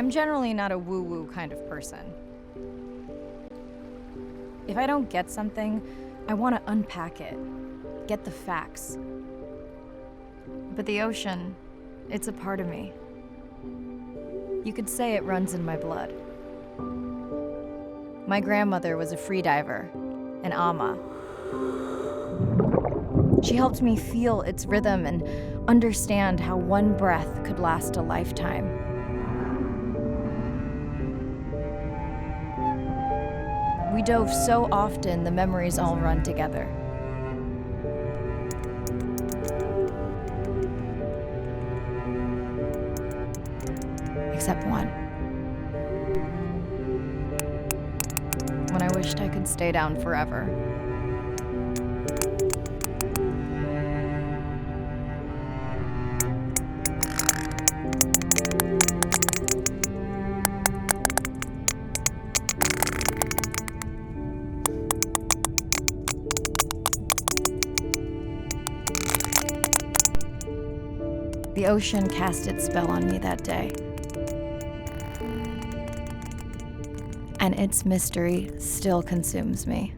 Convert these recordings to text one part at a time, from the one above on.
I'm generally not a woo-woo kind of person. If I don't get something, I want to unpack it, get the facts. But the ocean, it's a part of me. You could say it runs in my blood. My grandmother was a freediver, an ama. She helped me feel its rhythm and understand how one breath could last a lifetime. We dove so often, the memories all run together. Except one. When I wished I could stay down forever. The ocean cast its spell on me that day. And its mystery still consumes me.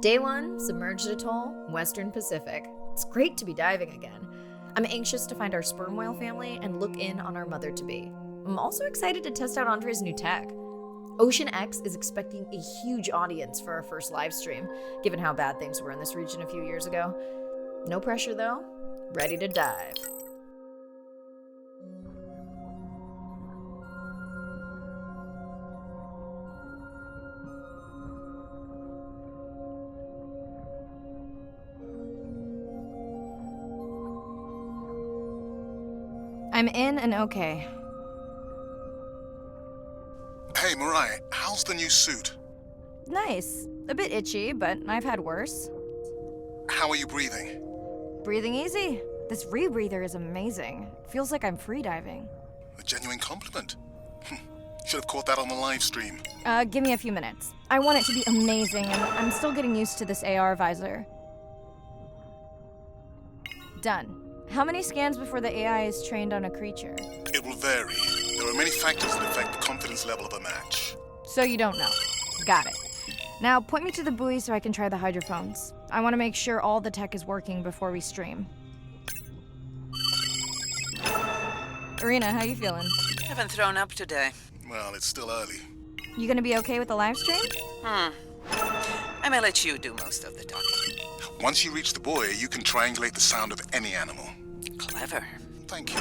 Day 1, Submerged Atoll, Western Pacific. It's great to be diving again. I'm anxious to find our sperm whale family and look in on our mother-to-be. I'm also excited to test out Andre's new tech. Ocean X is expecting a huge audience for our first live stream, given how bad things were in this region a few years ago. No pressure though. Ready to dive. I'm in and okay. Hey, Mirai, how's the new suit? Nice. A bit itchy, but I've had worse. How are you breathing? Breathing easy. This rebreather is amazing. Feels like I'm freediving. A genuine compliment. Should have caught that on the live stream. Give me a few minutes. I want it to be amazing, and I'm still getting used to this AR visor. Done. How many scans before the AI is trained on a creature? It will vary. There are many factors that affect the confidence level of a match. So you don't know. Got it. Now point me to the buoy so I can try the hydrophones. I want to make sure all the tech is working before we stream. Irina, how you feeling? Haven't thrown up today. Well, it's still early. You gonna be okay with the live stream? I may let you do most of the talking. Once you reach the buoy, you can triangulate the sound of any animal. Clever. Thank you.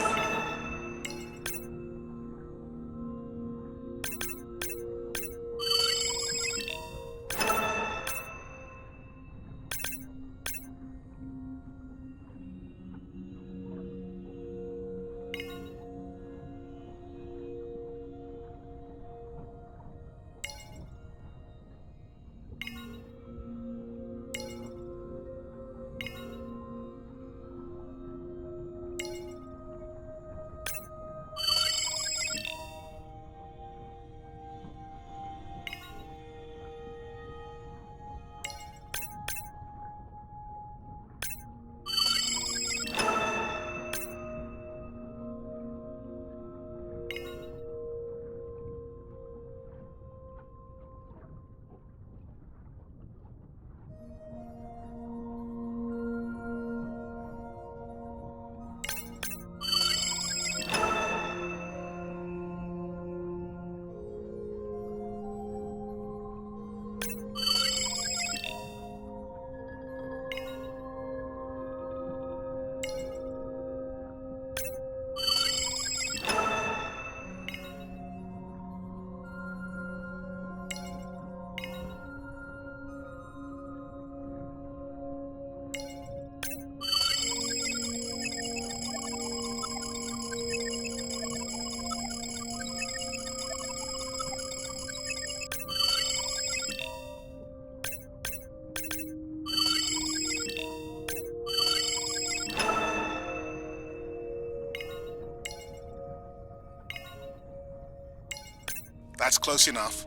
That's close enough.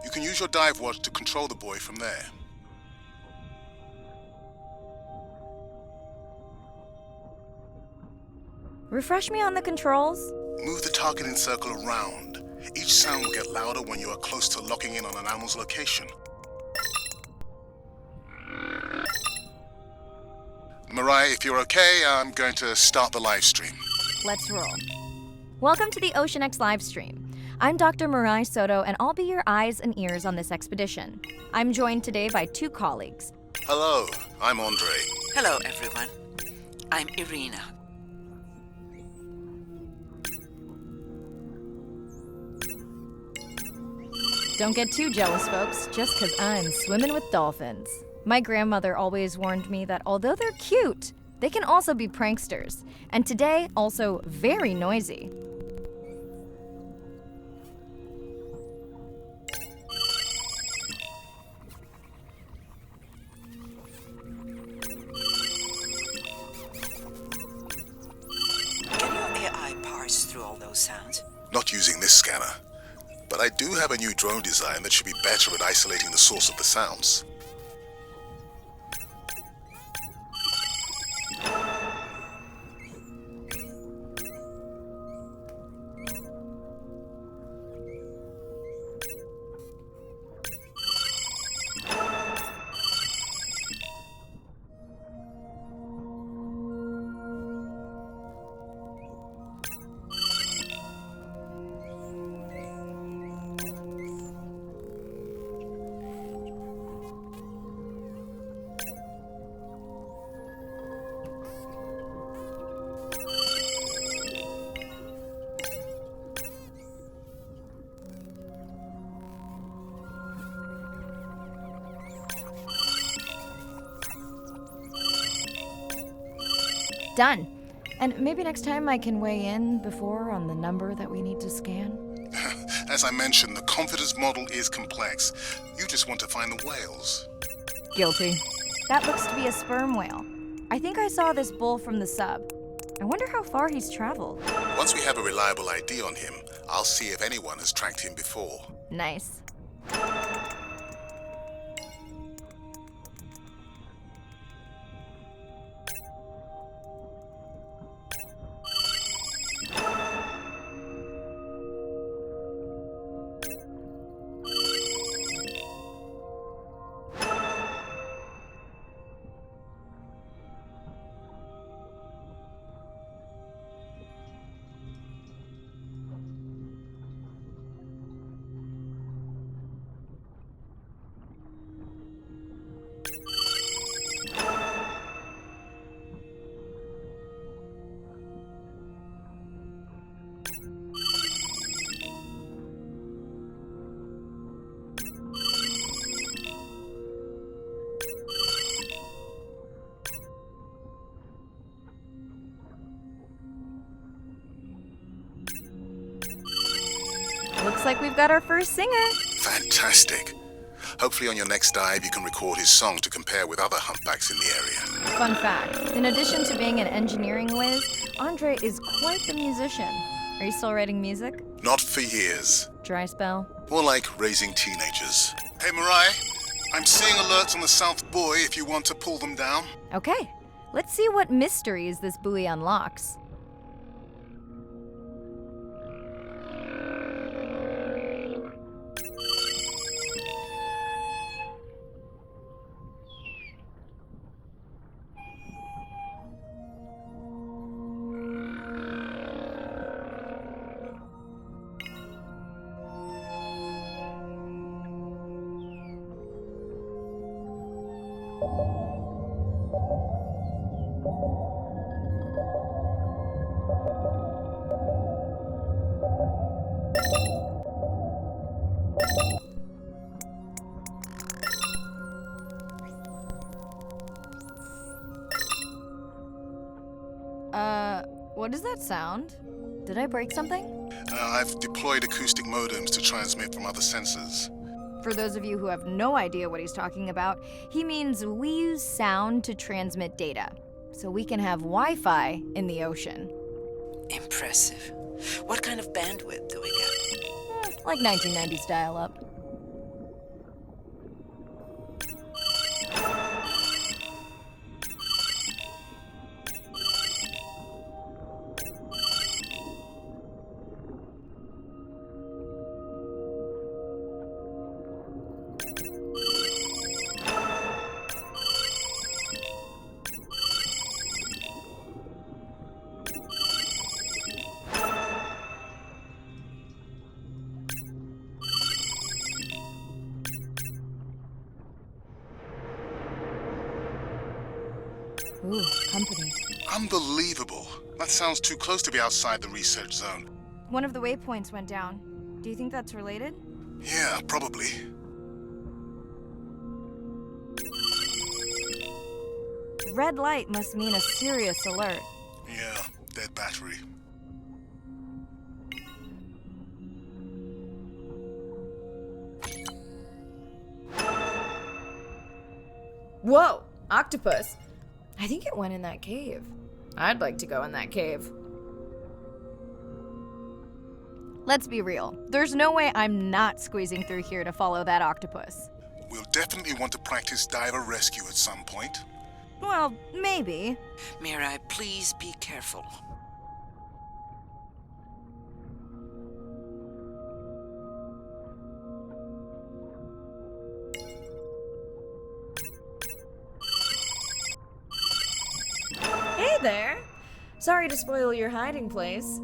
You can use your dive watch to control the buoy from there. Refresh me on the controls? Move the targeting circle around. Each sound will get louder when you are close to locking in on an animal's location. Mariah, if you're okay, I'm going to start the live stream. Let's roll. Welcome to the OceanX livestream. I'm Dr. Mirai Soto, and I'll be your eyes and ears on this expedition. I'm joined today by two colleagues. Hello, I'm Andre. Hello, everyone. I'm Irina. Don't get too jealous, folks, just because I'm swimming with dolphins. My grandmother always warned me that although they're cute, they can also be pranksters, and today, also very noisy. Can your AI parse through all those sounds? Not using this scanner. But I do have a new drone design that should be better at isolating the source of the sounds. Done. And maybe next time I can weigh in before on the number that we need to scan. As I mentioned, the confidence model is complex. You just want to find the whales. Guilty. That looks to be a sperm whale. I think I saw this bull from the sub. I wonder how far he's traveled. Once we have a reliable ID on him, I'll see if anyone has tracked him before. Nice. Looks like we've got our first singer. Fantastic. Hopefully on your next dive you can record his song to compare with other humpbacks in the area. Fun fact, in addition to being an engineering whiz, Andre is quite the musician. Are you still writing music? Not for years. Dry spell? More like raising teenagers. Hey Mariah, I'm seeing alerts on the South Buoy if you want to pull them down. Okay, let's see what mysteries this buoy unlocks. What is that sound? Did I break something? I've deployed acoustic modems to transmit from other sensors. For those of you who have no idea what he's talking about, he means we use sound to transmit data, so we can have Wi-Fi in the ocean. Impressive. What kind of bandwidth do we get? Like 1990s dial up. Ooh, company. Unbelievable. That sounds too close to be outside the research zone. One of the waypoints went down. Do you think that's related? Yeah, probably. Red light must mean a serious alert. Yeah, dead battery. Whoa! Octopus! I think it went in that cave. I'd like to go in that cave. Let's be real. There's no way I'm not squeezing through here to follow that octopus. We'll definitely want to practice diver rescue at some point. Well, maybe. Mirai, please be careful. Hey there! Sorry to spoil your hiding place.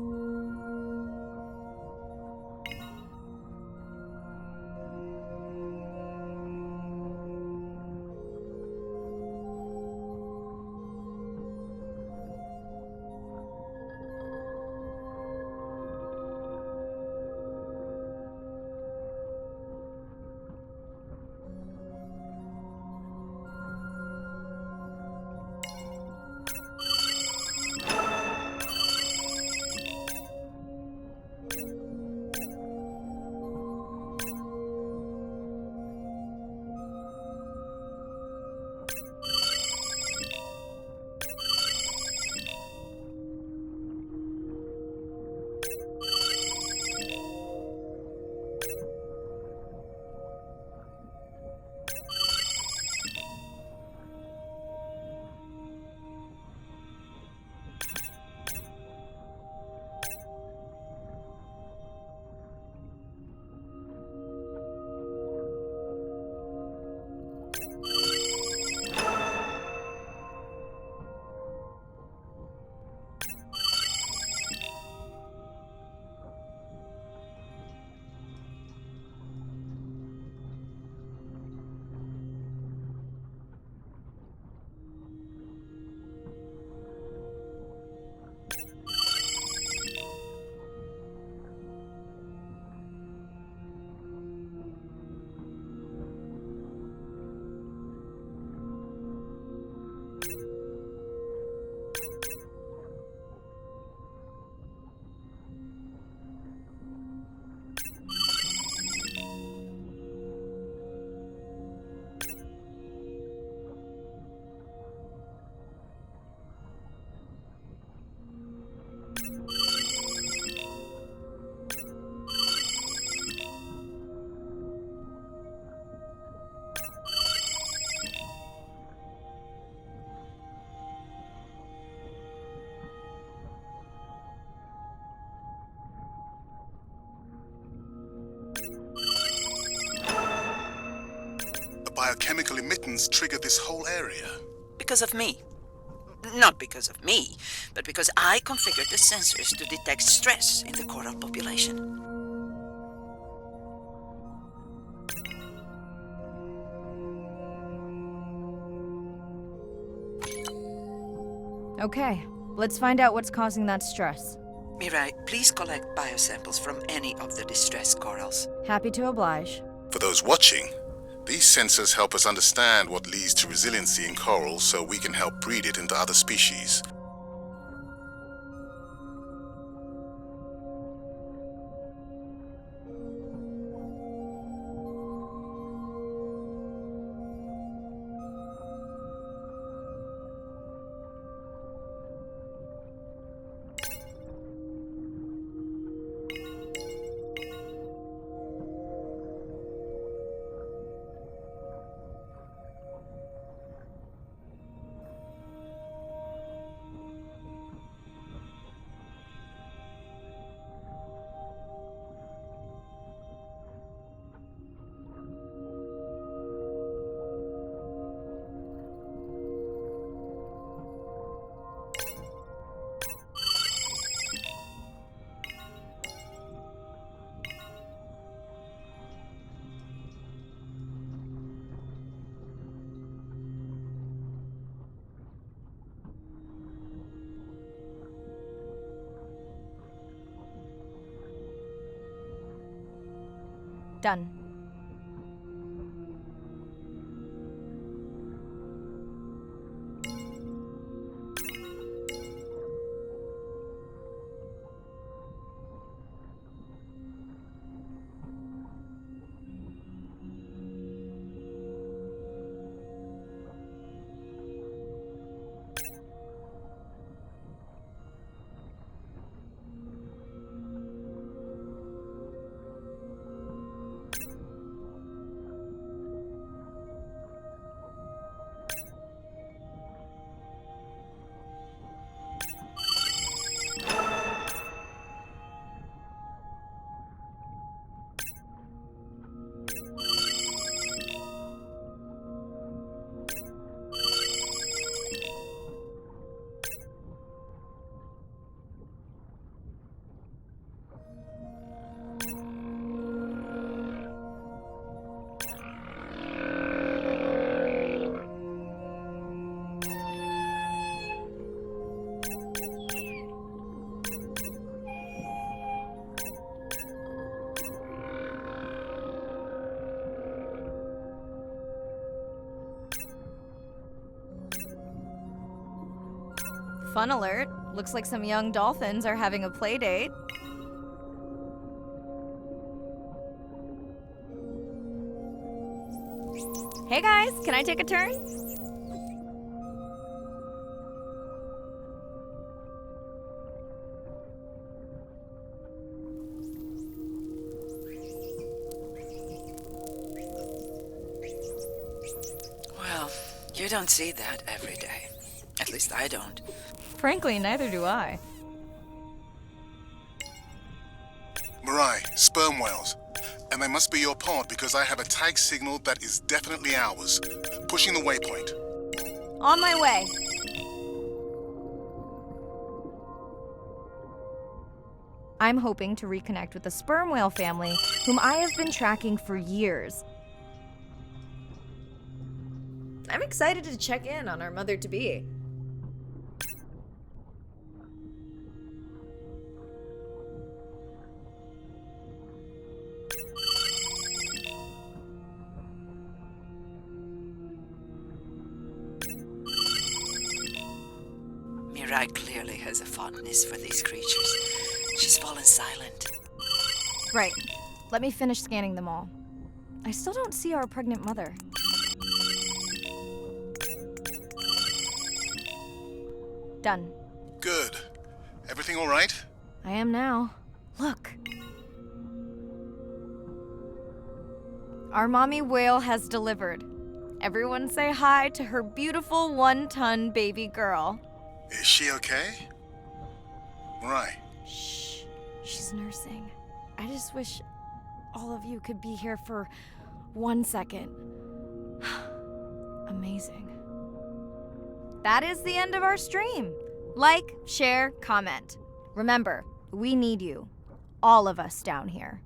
The biochemical emittance triggered this whole area. Because of me. Not because of me, but because I configured the sensors to detect stress in the coral population. Okay, let's find out what's causing that stress. Mirai, please collect biosamples from any of the distressed corals. Happy to oblige. For those watching, these sensors help us understand what leads to resiliency in coral so we can help breed it into other species. Done. Fun alert. Looks like some young dolphins are having a play date. Hey guys, can I take a turn? Well, you don't see that every day. At least I don't. Frankly, neither do I. Mirai, sperm whales. And they must be your pod because I have a tag signal that is definitely ours. Pushing the waypoint. On my way. I'm hoping to reconnect with the sperm whale family, whom I have been tracking for years. I'm excited to check in on our mother-to-be. Mirai clearly has a fondness for these creatures. She's fallen silent. Right. Let me finish scanning them all. I still don't see our pregnant mother. Done. Good. Everything all right? I am now. Look. Our mommy whale has delivered. Everyone say hi to her beautiful 1-ton baby girl. Is she okay? Mirai. Shh. She's nursing. I just wish all of you could be here for 1 second. Amazing. That is the end of our stream. Like, share, comment. Remember, we need you. All of us down here.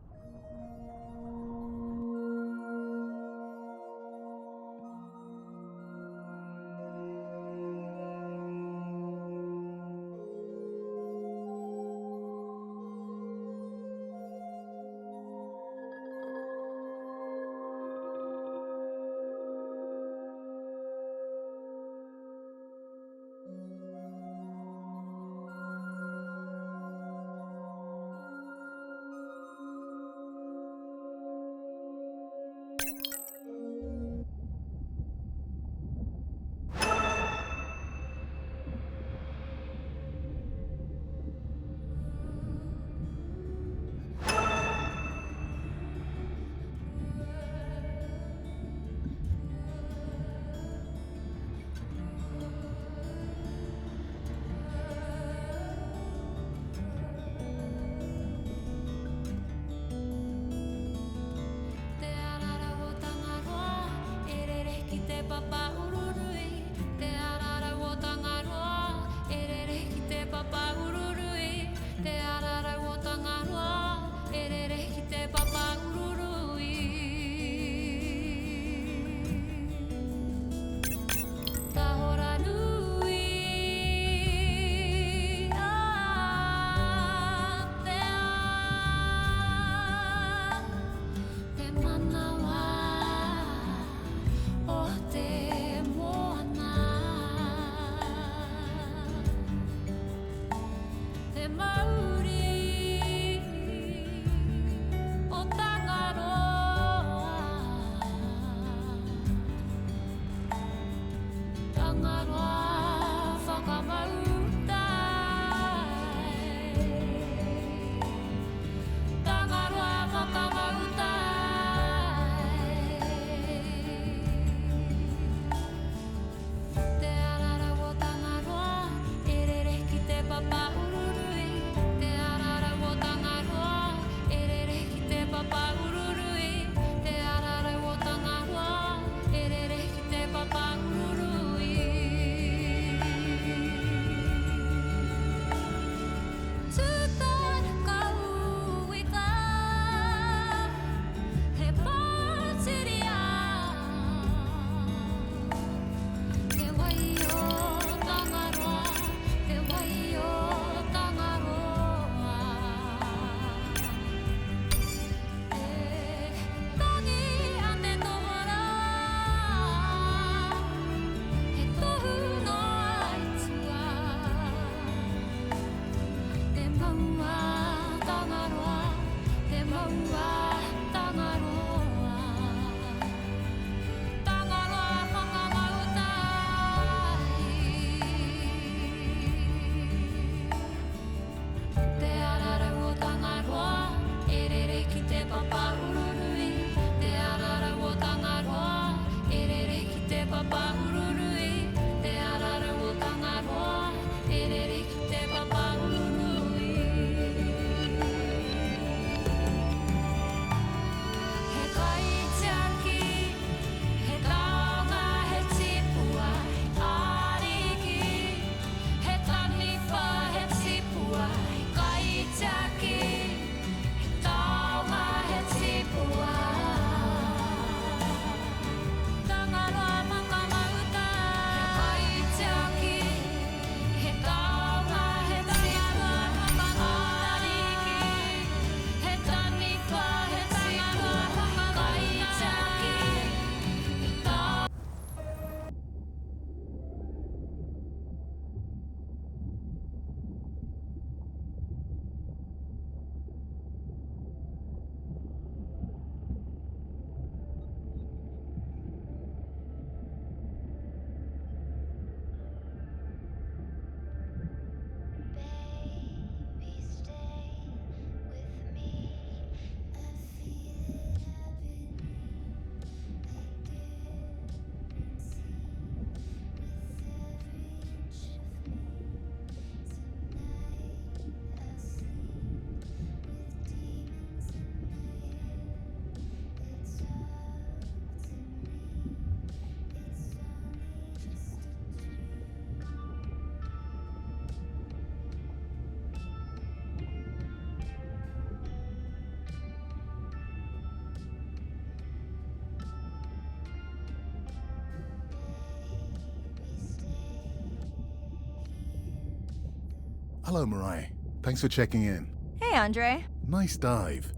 Hello, Mirai. Thanks for checking in. Hey, Andre. Nice dive.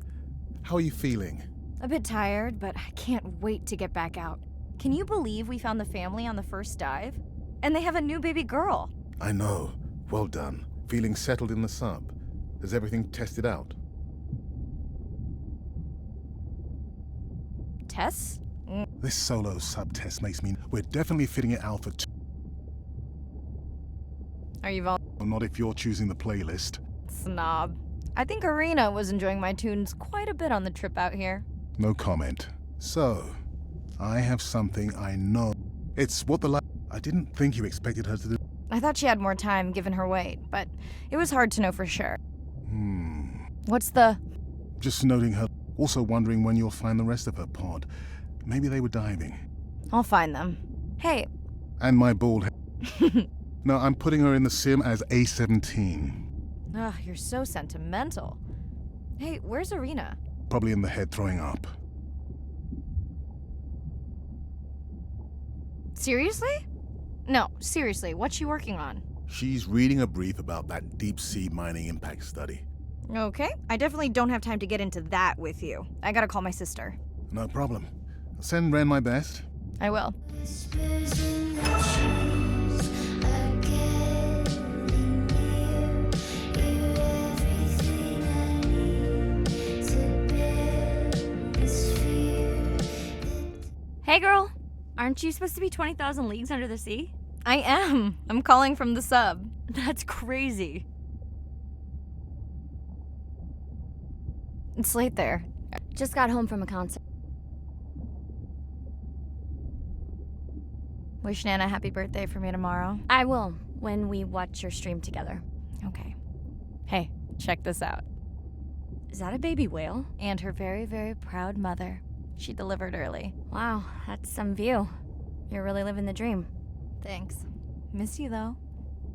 How are you feeling? A bit tired, but I can't wait to get back out. Can you believe we found the family on the first dive? And they have a new baby girl. I know. Well done. Feeling settled in the sub. Has everything tested out? Tess? This solo sub test makes me... We're definitely fitting it out for two. Are you vol- Not if you're choosing the playlist. Snob. I think Arena was enjoying my tunes quite a bit on the trip out here. No comment. So, I have something I know. It's what the I didn't think you expected her to do. I thought she had more time given her weight, but it was hard to know for sure. What's the... Just noting her. Also wondering when you'll find the rest of her pod. Maybe they were diving. I'll find them. Hey. And my bald head. No, I'm putting her in the sim as A17. Ugh, you're so sentimental. Hey, where's Arena? Probably in the head throwing up. Seriously? No, seriously, what's she working on? She's reading a brief about that deep-sea mining impact study. Okay, I definitely don't have time to get into that with you. I gotta call my sister. No problem. Send Ren my best. I will. Hey girl, aren't you supposed to be 20,000 leagues under the sea? I am. I'm calling from the sub. That's crazy. It's late there. Just got home from a concert. Wish Nana happy birthday for me tomorrow. I will, when we watch your stream together. Okay. Hey, check this out. Is that a baby whale? And her very, very proud mother. She delivered early. Wow, that's some view. You're really living the dream. Thanks. Miss you, though.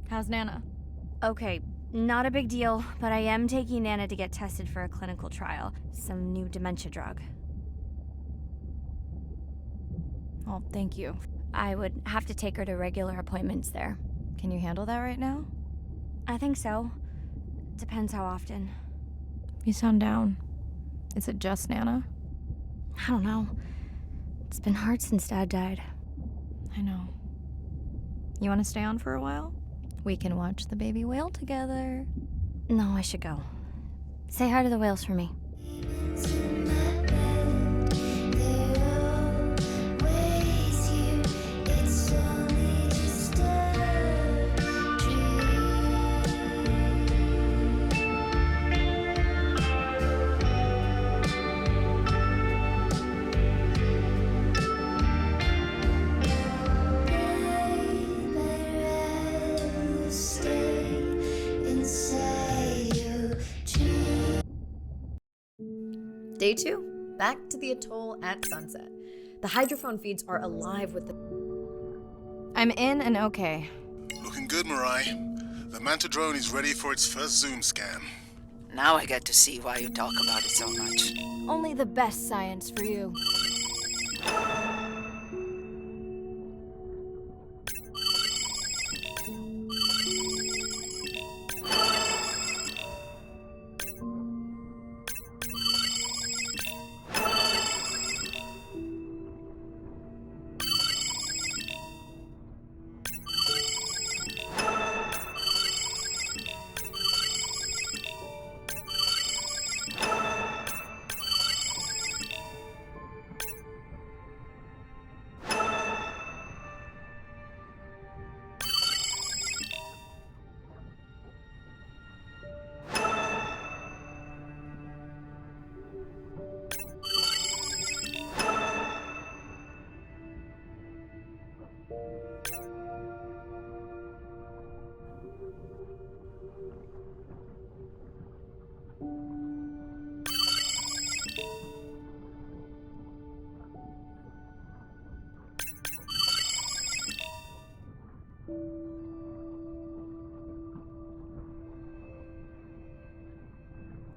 How's Nana? Okay, not a big deal, but I am taking Nana to get tested for a clinical trial. Some new dementia drug. Oh, thank you. I would have to take her to regular appointments there. Can you handle that right now? I think so. Depends how often. You sound down. Is it just Nana? I don't know. It's been hard since Dad died. I know. You want to stay on for a while? We can watch the baby whale together. No, I should go. Say hi to the whales for me. Day 2, back to the atoll at sunset. The hydrophone feeds are alive with the... I'm in and okay. Looking good, Mirai. The Manta drone is ready for its first zoom scan. Now I get to see why you talk about it so much. Only the best science for you.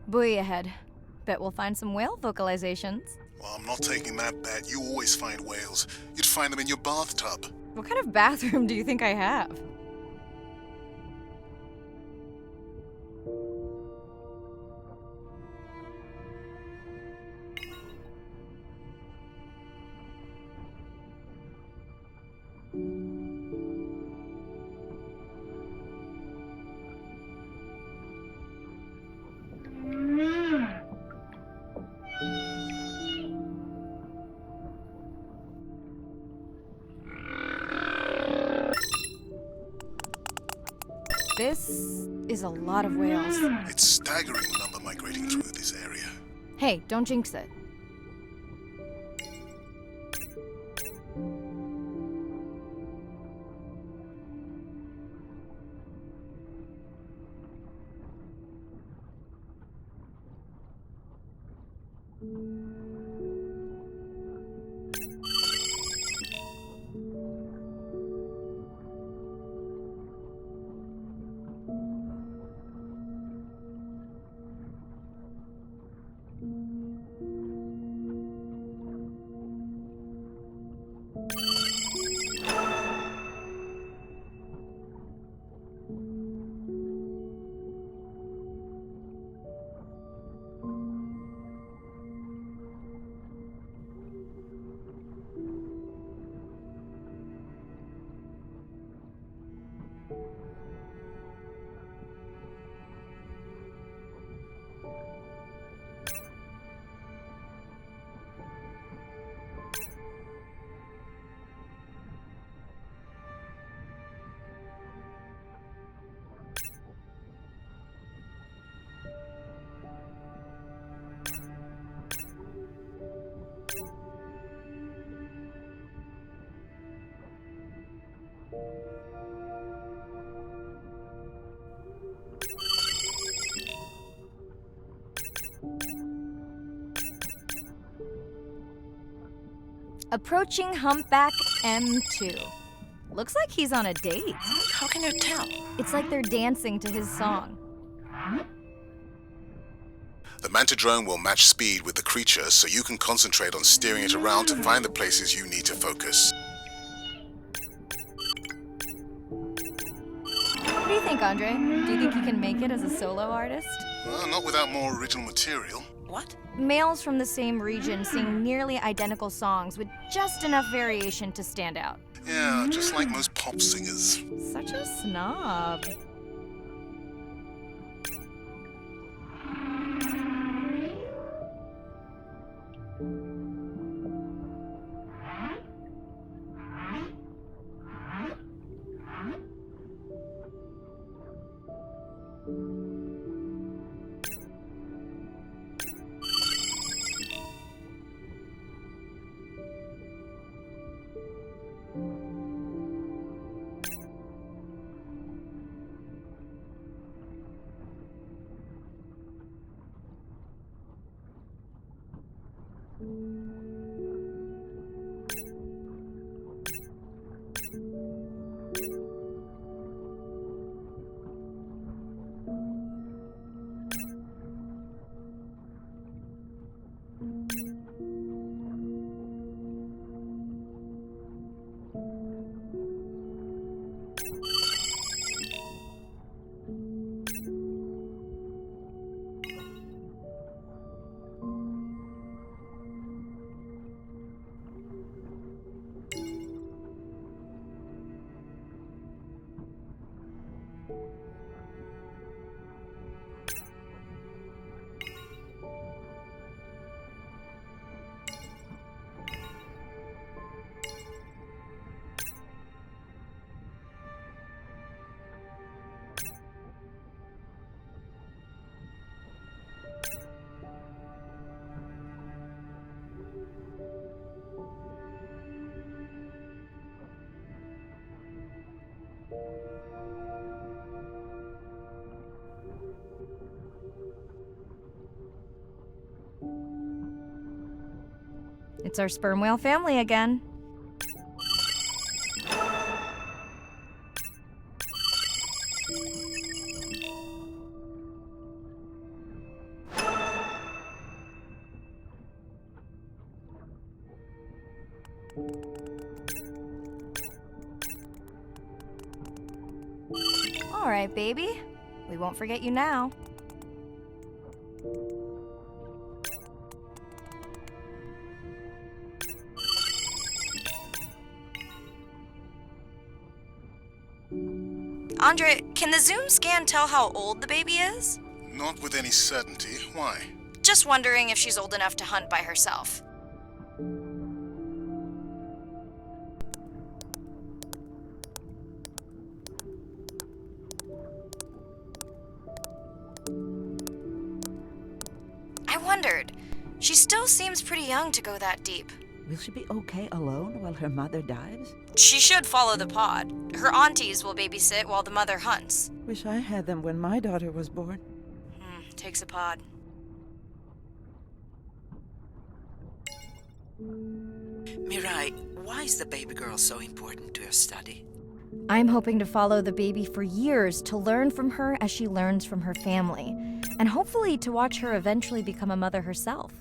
Buoy ahead. Bet we'll find some whale vocalizations. Well, I'm not taking that bet. You always find whales. You'd find them in your bathtub. What kind of bathroom do you think I have? This is a lot of whales. It's staggering the number migrating through this area. Hey, don't jinx it. Approaching Humpback M2. Looks like he's on a date. How can you tell? It's like they're dancing to his song. The Manta drone will match speed with the creature so you can concentrate on steering it around to find the places you need to focus. What do you think, Andre? Do you think he can make it as a solo artist? Well, not without more original material. What? Males from the same region sing nearly identical songs with just enough variation to stand out. Yeah, just like most pop singers. Such a snob. It's our sperm whale family again. All right, baby. We won't forget you now. Andre, can the Zoom scan tell how old the baby is? Not with any certainty. Why? Just wondering if she's old enough to hunt by herself. I wondered. She still seems pretty young to go that deep. Will she be okay alone while her mother dives? She should follow the pod. Her aunties will babysit while the mother hunts. Wish I had them when my daughter was born. Takes a pod. Mirai, why is the baby girl so important to your study? I'm hoping to follow the baby for years to learn from her as she learns from her family, and hopefully to watch her eventually become a mother herself.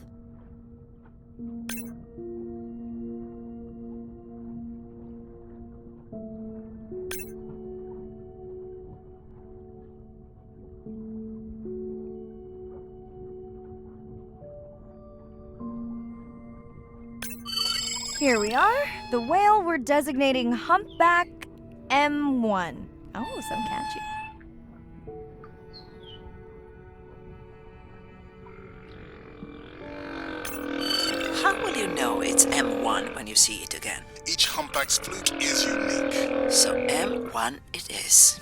Here we are, the whale we're designating Humpback M1. Oh, so catchy. How will you know it's M1 when you see it again? Each humpback's flute is unique. So M1 it is.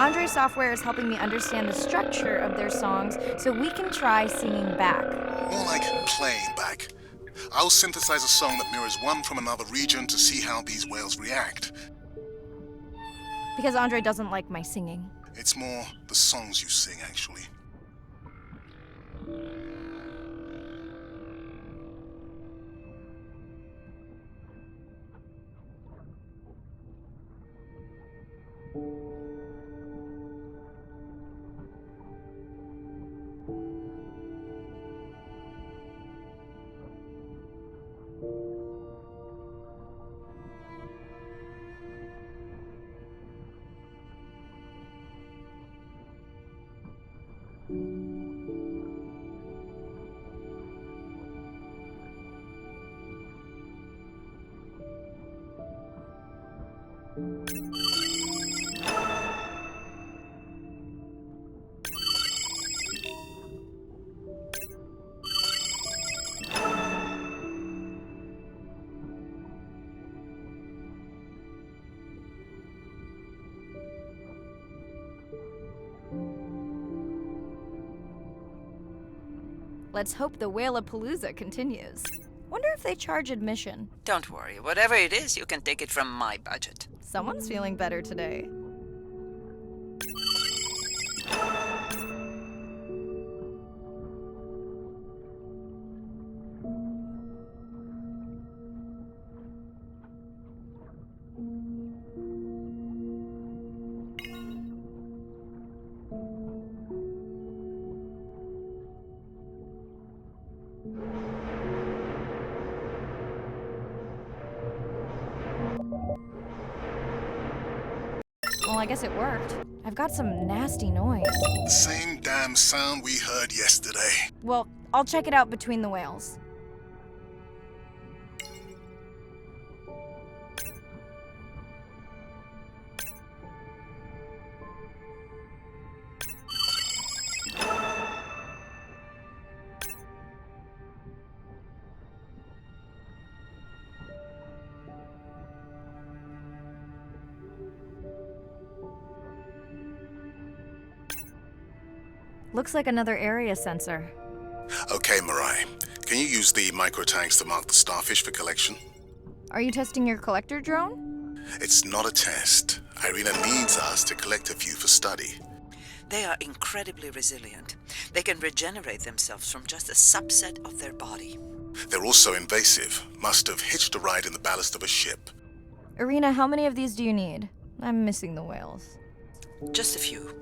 Andre software is helping me understand the structure of their songs so we can try singing back. More like playing back. I'll synthesize a song that mirrors one from another region to see how these whales react. Because Andre doesn't like my singing. It's more the songs you sing, actually. Let's hope the Whalapalooza continues. Wonder if they charge admission. Don't worry, whatever it is, you can take it from my budget. Someone's feeling better today. Well, I guess it worked. I've got some nasty noise. Same damn sound we heard yesterday. Well, I'll check it out between the whales. Looks like another area sensor. Okay, Mirai. Can you use the microtags to mark the starfish for collection? Are you testing your collector drone? It's not a test. Irina needs us to collect a few for study. They are incredibly resilient. They can regenerate themselves from just a subset of their body. They're also invasive. Must have hitched a ride in the ballast of a ship. Irina, how many of these do you need? I'm missing the whales. Just a few.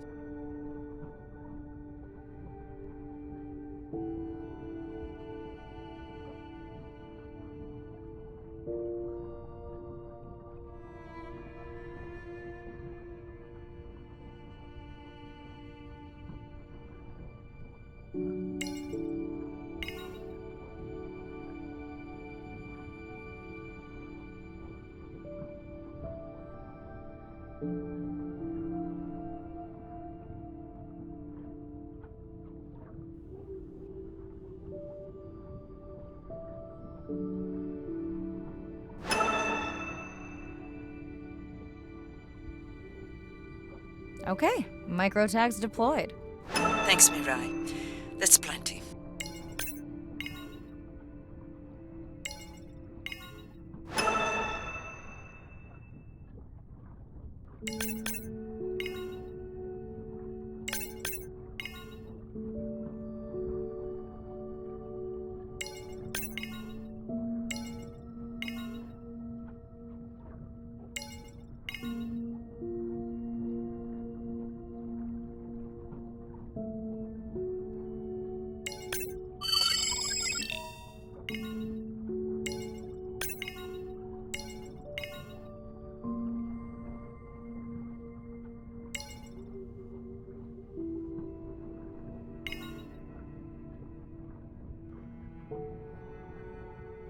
Okay, microtags deployed. Thanks, Mirai. That's plenty.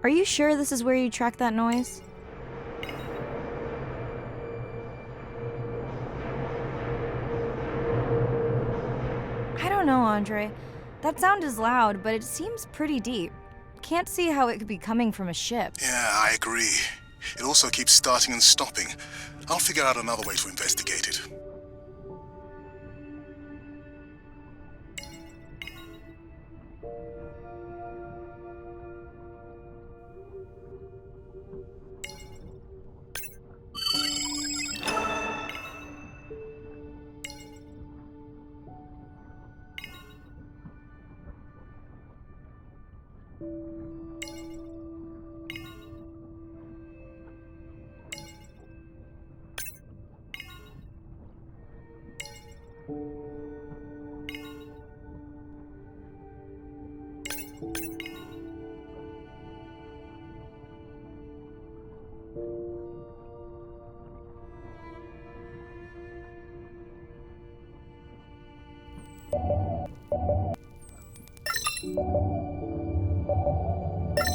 Are you sure this is where you track that noise? I don't know, Andre. That sound is loud, but it seems pretty deep. Can't see how it could be coming from a ship. Yeah, I agree. It also keeps starting and stopping. I'll figure out another way to investigate it.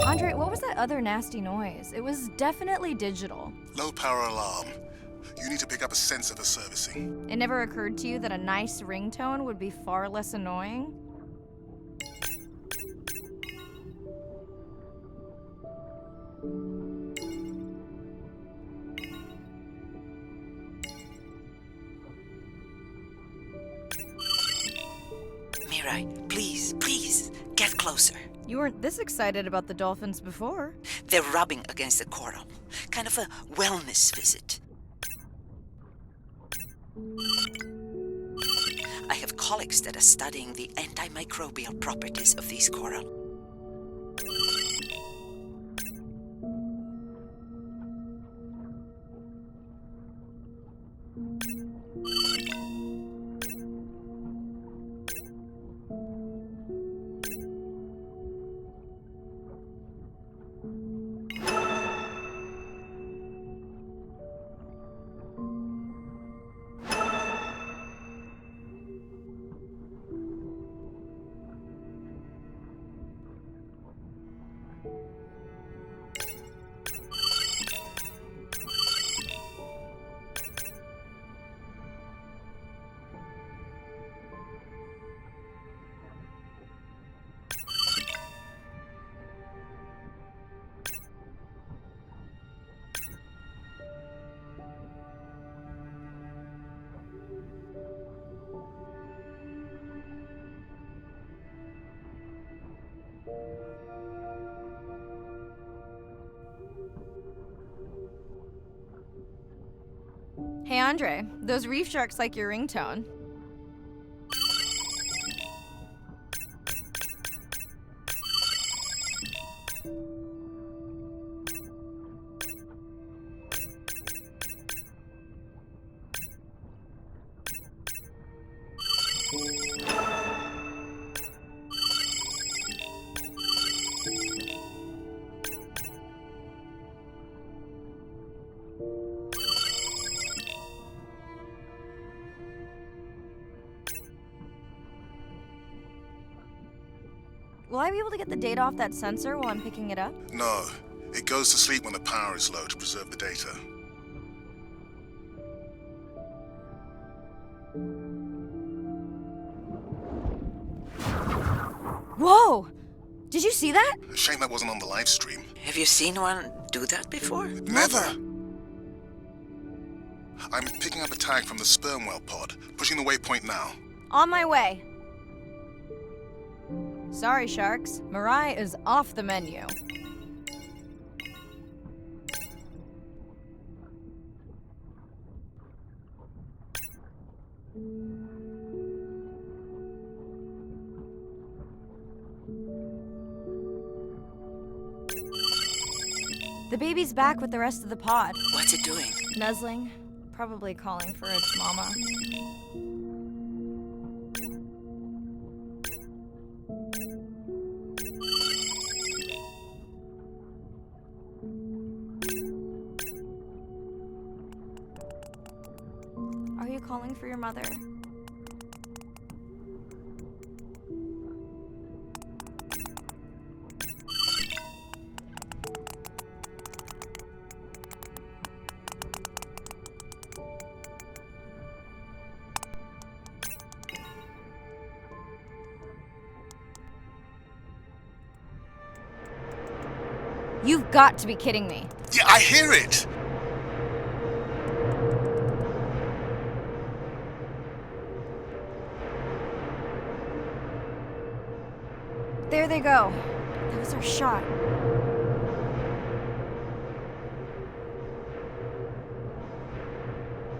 Andre, what was that other nasty noise? It was definitely digital. Low power alarm. You need to pick up a sensor for servicing. It never occurred to you that a nice ringtone would be far less annoying? Mirai, please, please, get close. closer. You weren't this excited about the dolphins before. They're rubbing against the coral. Kind of a wellness visit. I have colleagues that are studying the antimicrobial properties of these coral. Hey Andre, those reef sharks like your ringtone. Will I be able to get the data off that sensor while I'm picking it up? No, it goes to sleep when the power is low to preserve the data. Whoa! Did you see that? Shame that wasn't on the live stream. Have you seen one do that before? Never! I'm picking up a tag from the sperm whale pod, pushing the waypoint now. On my way. Sorry, sharks. Mirai is off the menu. The baby's back with the rest of the pod. What's it doing? Nuzzling. Probably calling for its mama. Are you calling for your mother? You've got to be kidding me. Yeah, I hear it! There they go. That was our shot.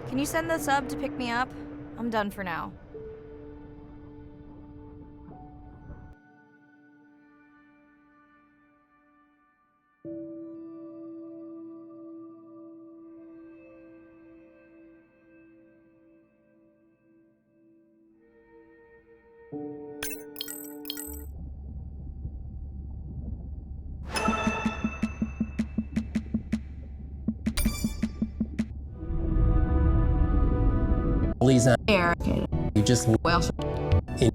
Can you send the sub to pick me up? I'm done for now. Lisa, you just Well, Sitting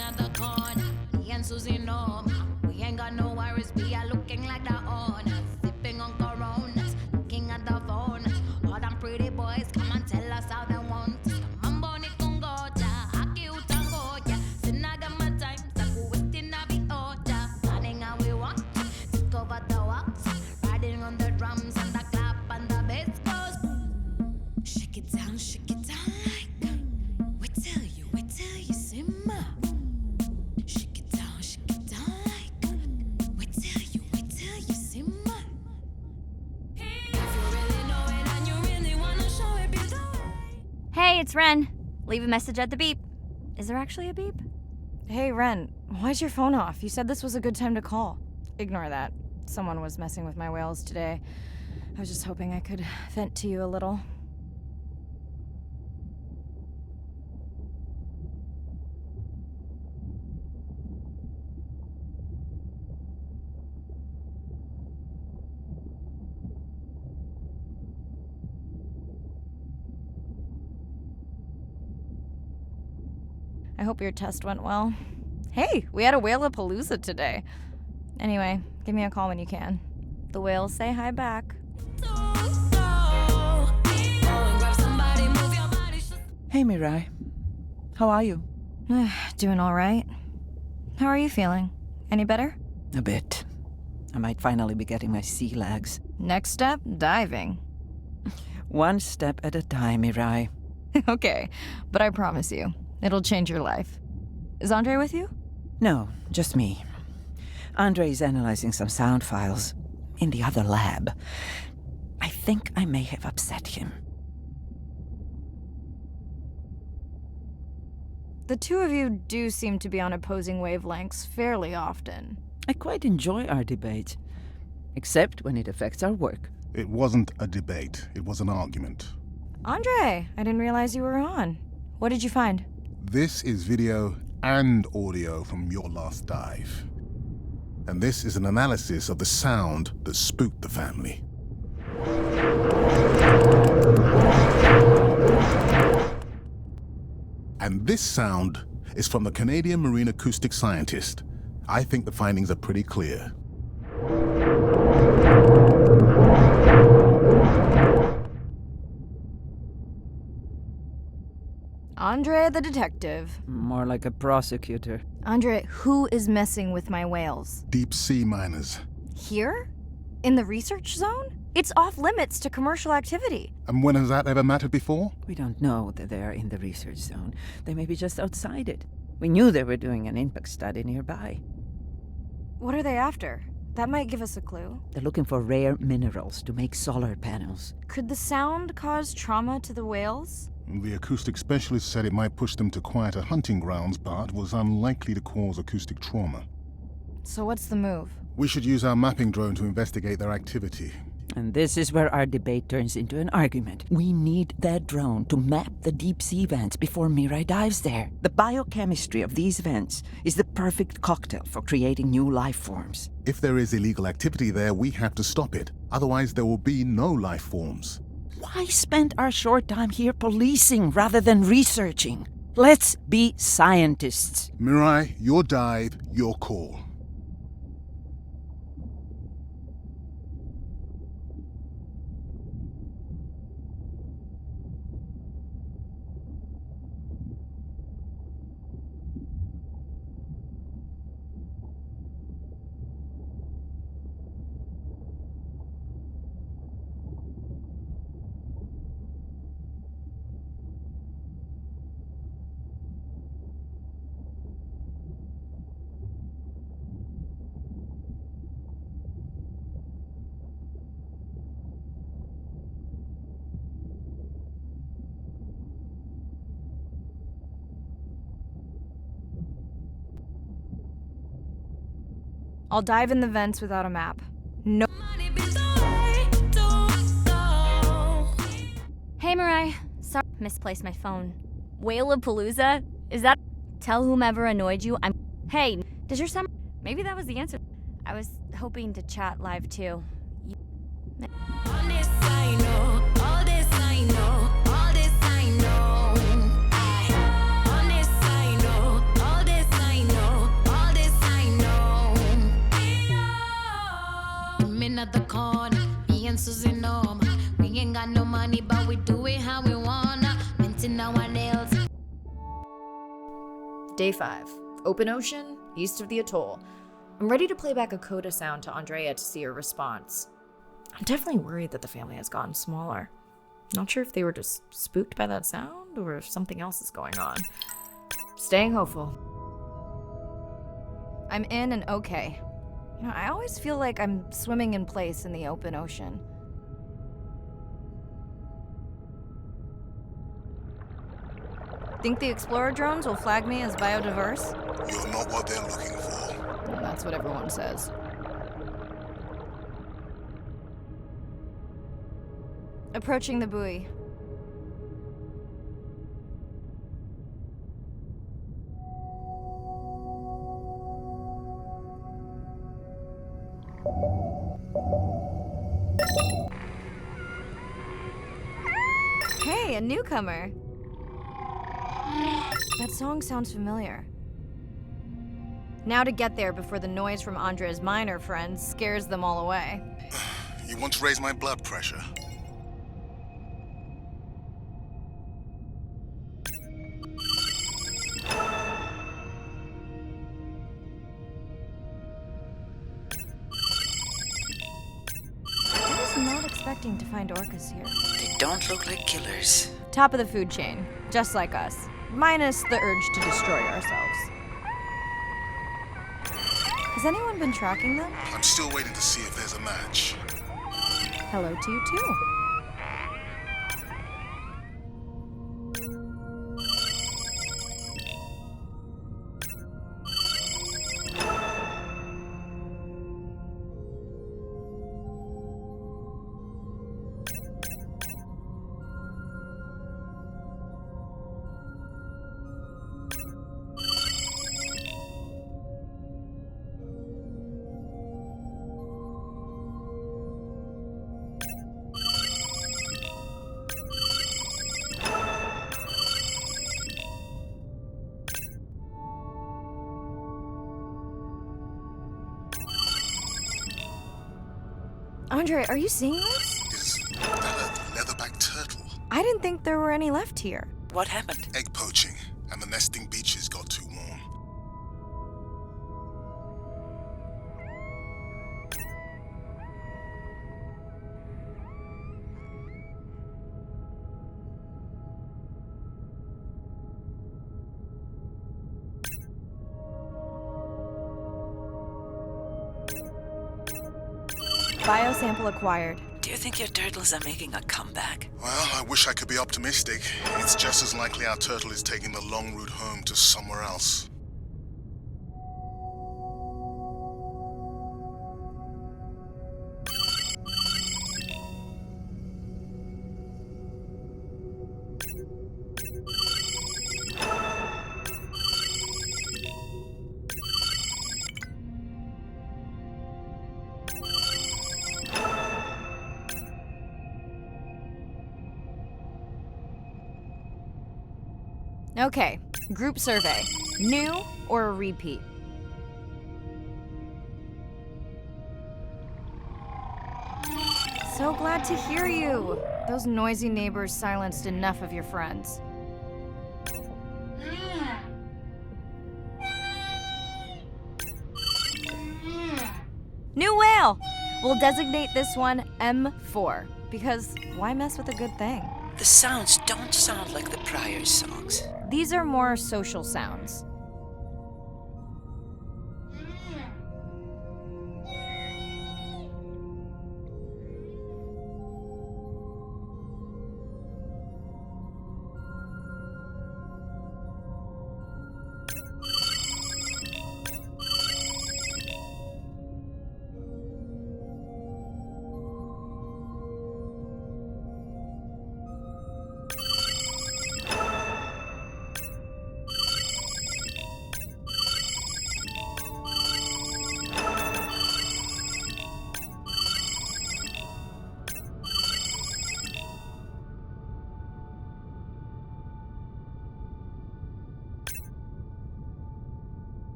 at the corner, me and Susie know we ain't got no worries. We are looking like the owners, sipping on Coronas, looking at the phone. All them pretty boys come and tell us how they want. Mambo ni kungoja, aki utangoja. Sinaga my time, saku waiting na be order. Planning how we want, take over the walks, riding on the drums and the clap and the bass goes. Shake it down like. We tell you, simmer. Hey, it's Ren. Leave a message at the beep. Is there actually a beep? Hey, Ren, why's your phone off? You said this was a good time to call. Ignore that. Someone was messing with my whales today. I was just hoping I could vent to you a little. I hope your test went well. Hey, we had a whale-a-palooza today. Anyway, give me a call when you can. The whales say hi back. Hey, Mirai. How are you? Doing all right. How are you feeling? Any better? A bit. I might finally be getting my sea legs. Next step, diving. One step at a time, Mirai. Okay, but I promise you, it'll change your life. Is Andre with you? No, just me. Andre is analyzing some sound files in the other lab. I think I may have upset him. The two of you do seem to be on opposing wavelengths fairly often. I quite enjoy our debate, except when it affects our work. It wasn't a debate, it was an argument. Andre, I didn't realize you were on. What did you find? This is video and audio from your last dive. And this is an analysis of the sound that spooked the family. And this sound is from the Canadian marine acoustic scientist. I think the findings are pretty clear. Andre the detective. More like a prosecutor. Andre, who is messing with my whales? Deep sea miners. Here? In the research zone? It's off limits to commercial activity. And when has that ever mattered before? We don't know that they are in the research zone. They may be just outside it. We knew they were doing an impact study nearby. What are they after? That might give us a clue. They're looking for rare minerals to make solar panels. Could the sound cause trauma to the whales? The acoustic specialist said it might push them to quieter hunting grounds, but was unlikely to cause acoustic trauma. So what's the move? We should use our mapping drone to investigate their activity. And this is where our debate turns into an argument. We need that drone to map the deep sea vents before Mirai dives there. The biochemistry of these vents is the perfect cocktail for creating new life forms. If there is illegal activity there, we have to stop it. Otherwise, there will be no life forms. Why spend our short time here policing rather than researching? Let's be scientists. Mirai, your dive, your call. I'll dive in the vents without a map. No. Hey, Mirai. Sorry, misplaced my phone. Whale-a-palooza? Is that... Tell whomever annoyed you I'm... Hey, does your summer... Maybe that was the answer. I was hoping to chat live, too. All this I know, all this I know, all this I know. All this I know, all this I know, all this I know. Me not the corner, me and Susie know. We ain't got no money, but we do it how we wanna. Minting our nails. Day 5. Open ocean, east of the atoll. I'm ready to play back a coda sound to Andrea to see her response. I'm definitely worried that the family has gotten smaller. Not sure if they were just spooked by that sound or if something else is going on. Staying hopeful. I'm in and okay. You know, I always feel like I'm swimming in place in the open ocean. Think the Explorer drones will flag me as biodiverse? You're not what they're looking for. Well, that's what everyone says. Approaching the buoy. Hey, a newcomer. That song sounds familiar. Now to get there before the noise from Andrea's miner friends scares them all away. You want to raise my blood pressure? I was not expecting to find orcas here. They don't look like killers. Top of the food chain, just like us. Minus the urge to destroy ourselves. Has anyone been tracking them? I'm still waiting to see if there's a match. Hello to you too. Andre, are you seeing this? Is that a leatherback turtle? I didn't think there were any left here. What happened? Egg poaching, and the nesting beaches got too warm. Biosample acquired. Do you think your turtles are making a comeback? Well, I wish I could be optimistic. It's just as likely our turtle is taking the long route home to somewhere else. Okay, group survey. New or a repeat? So glad to hear you. Those noisy neighbors silenced enough of your friends. New whale! We'll designate this one M4, because why mess with a good thing? The sounds don't sound like the prior songs. These are more social sounds.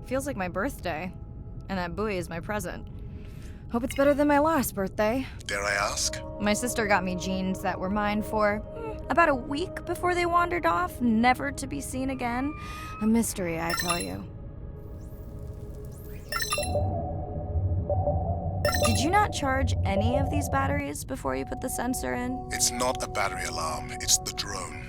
Feels like my birthday, and that buoy is my present. Hope it's better than my last birthday. Dare I ask? My sister got me jeans that were mine for about a week before they wandered off, never to be seen again. A mystery, I tell you. Did you not charge any of these batteries before you put the sensor in? It's not a battery alarm, it's the drone.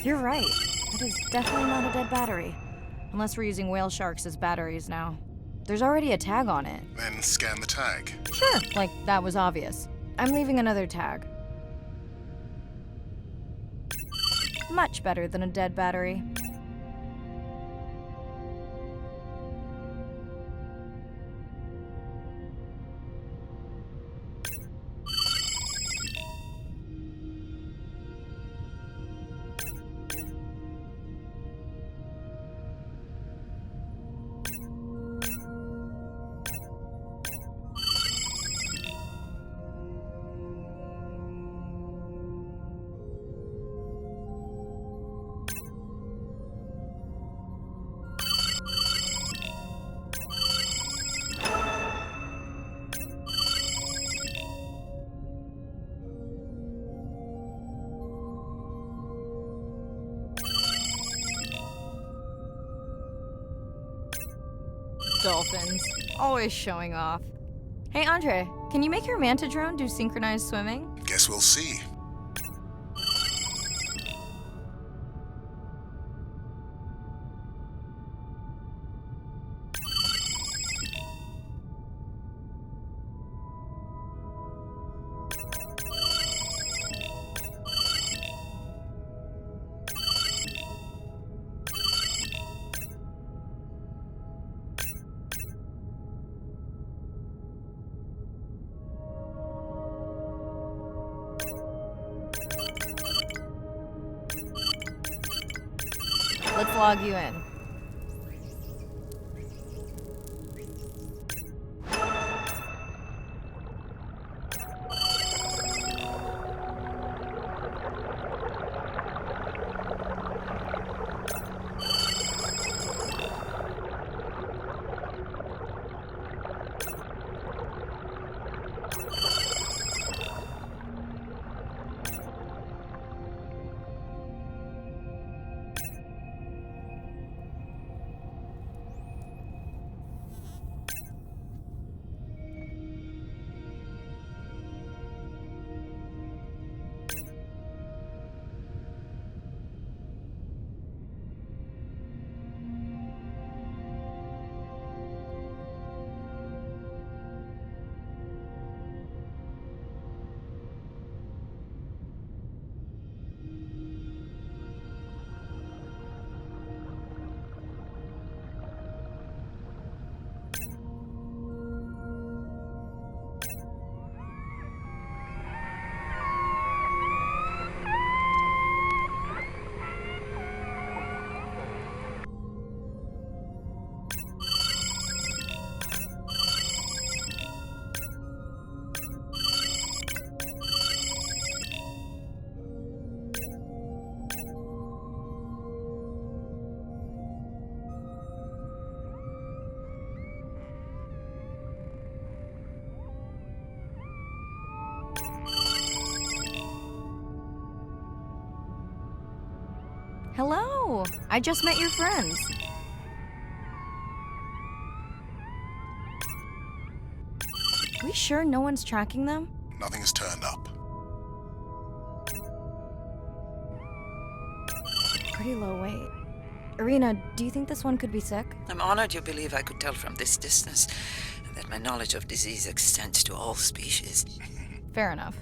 You're right. That is definitely not a dead battery. Unless we're using whale sharks as batteries now. There's already a tag on it. Then scan the tag. Sure. Like, that was obvious. I'm leaving another tag. Much better than a dead battery. Dolphins. Always showing off. Hey, Andre, can you make your manta drone do synchronized swimming? Guess we'll see. Let's log you in. Hello! I just met your friends. We sure no one's tracking them? Nothing has turned up. Pretty low weight. Irina, do you think this one could be sick? I'm honored you believe I could tell from this distance that my knowledge of disease extends to all species. Fair enough.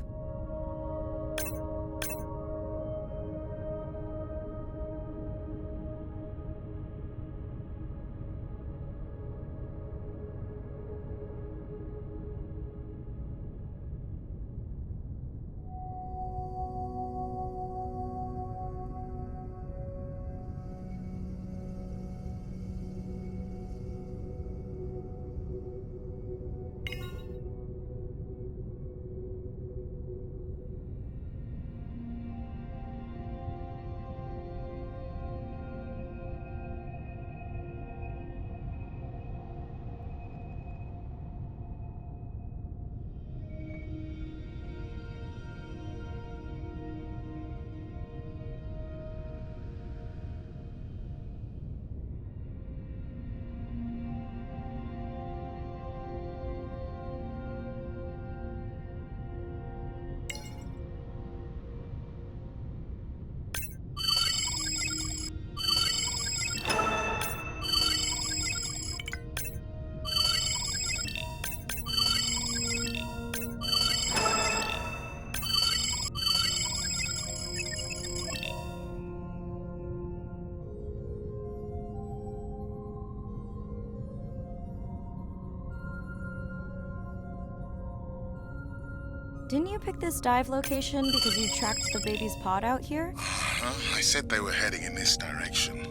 didn't you pick this dive location because you tracked the baby's pod out here? I said they were heading in this direction.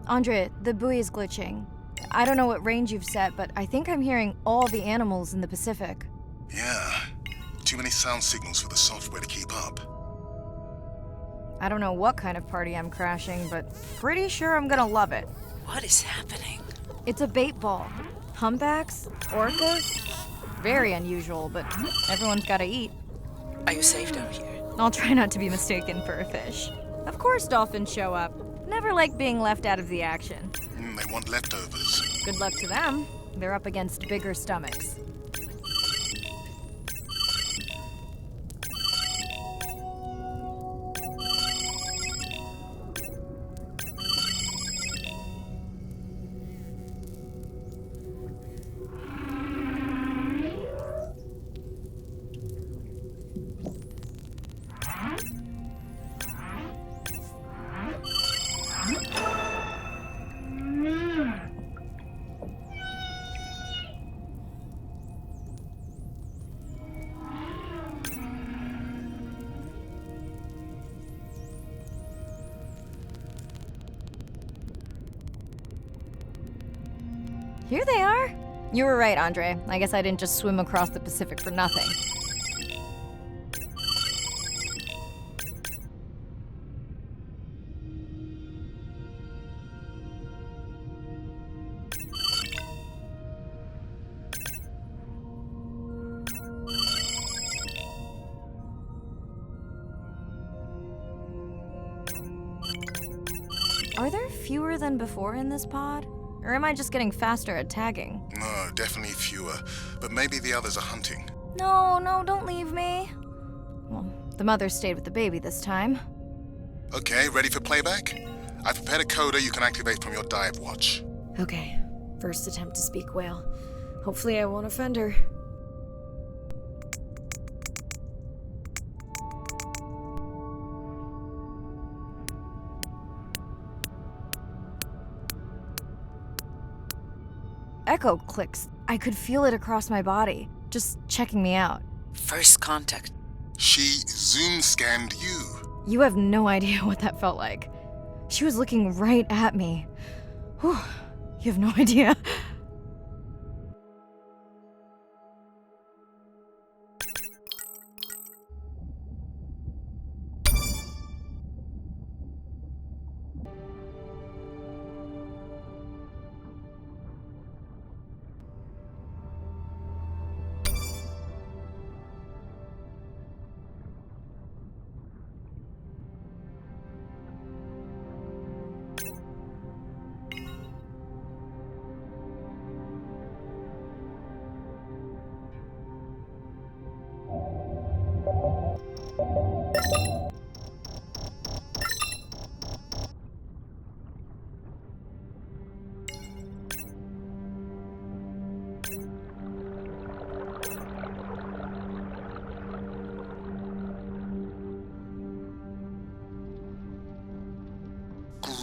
Andre, the buoy is glitching. I don't know what range you've set, but I think I'm hearing all the animals in the Pacific. Yeah, too many sound signals for the software to keep up. I don't know what kind of party I'm crashing, but pretty sure I'm gonna love it. What is happening? It's a bait ball. Humpbacks? Orcas? Very unusual, but everyone's gotta eat. Are you safe down here? I'll try not to be mistaken for a fish. Of course dolphins show up. Never like being left out of the action. They want leftovers. Good luck to them. They're up against bigger stomachs. Here they are. You were right, Andre. I guess I didn't just swim across the Pacific for nothing. Are there fewer than before in this pod? Or am I just getting faster at tagging? No, definitely fewer, but maybe the others are hunting. No, don't leave me. Well, the mother stayed with the baby this time. Okay, ready for playback? I've prepared a coder you can activate from your dive watch. Okay, first attempt to speak whale. Hopefully I won't offend her. Echo clicks. I could feel it across my body, just checking me out. First contact. She zoom scanned you. You have no idea what that felt like. She was looking right at me. Whew, you have no idea.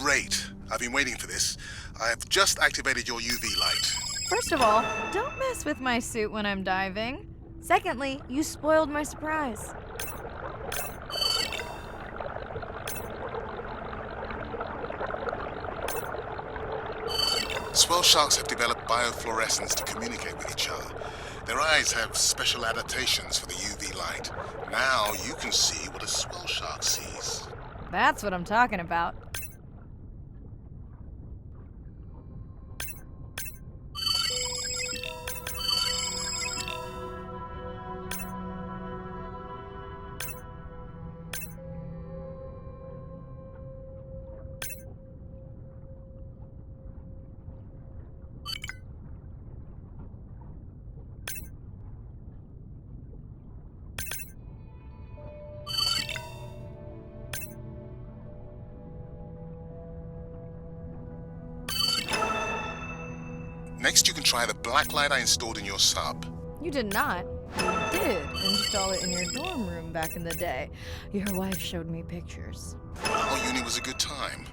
Great. I've been waiting for this. I've just activated your UV light. First of all, don't mess with my suit when I'm diving. Secondly, you spoiled my surprise. Swell sharks have developed biofluorescence to communicate with each other. Their eyes have special adaptations for the UV light. Now you can see what a swell shark sees. That's what I'm talking about. Next, you can try the black light I installed in your sub. You did not. install it in your dorm room back in the day. Your wife showed me pictures. Oh, uni was a good time.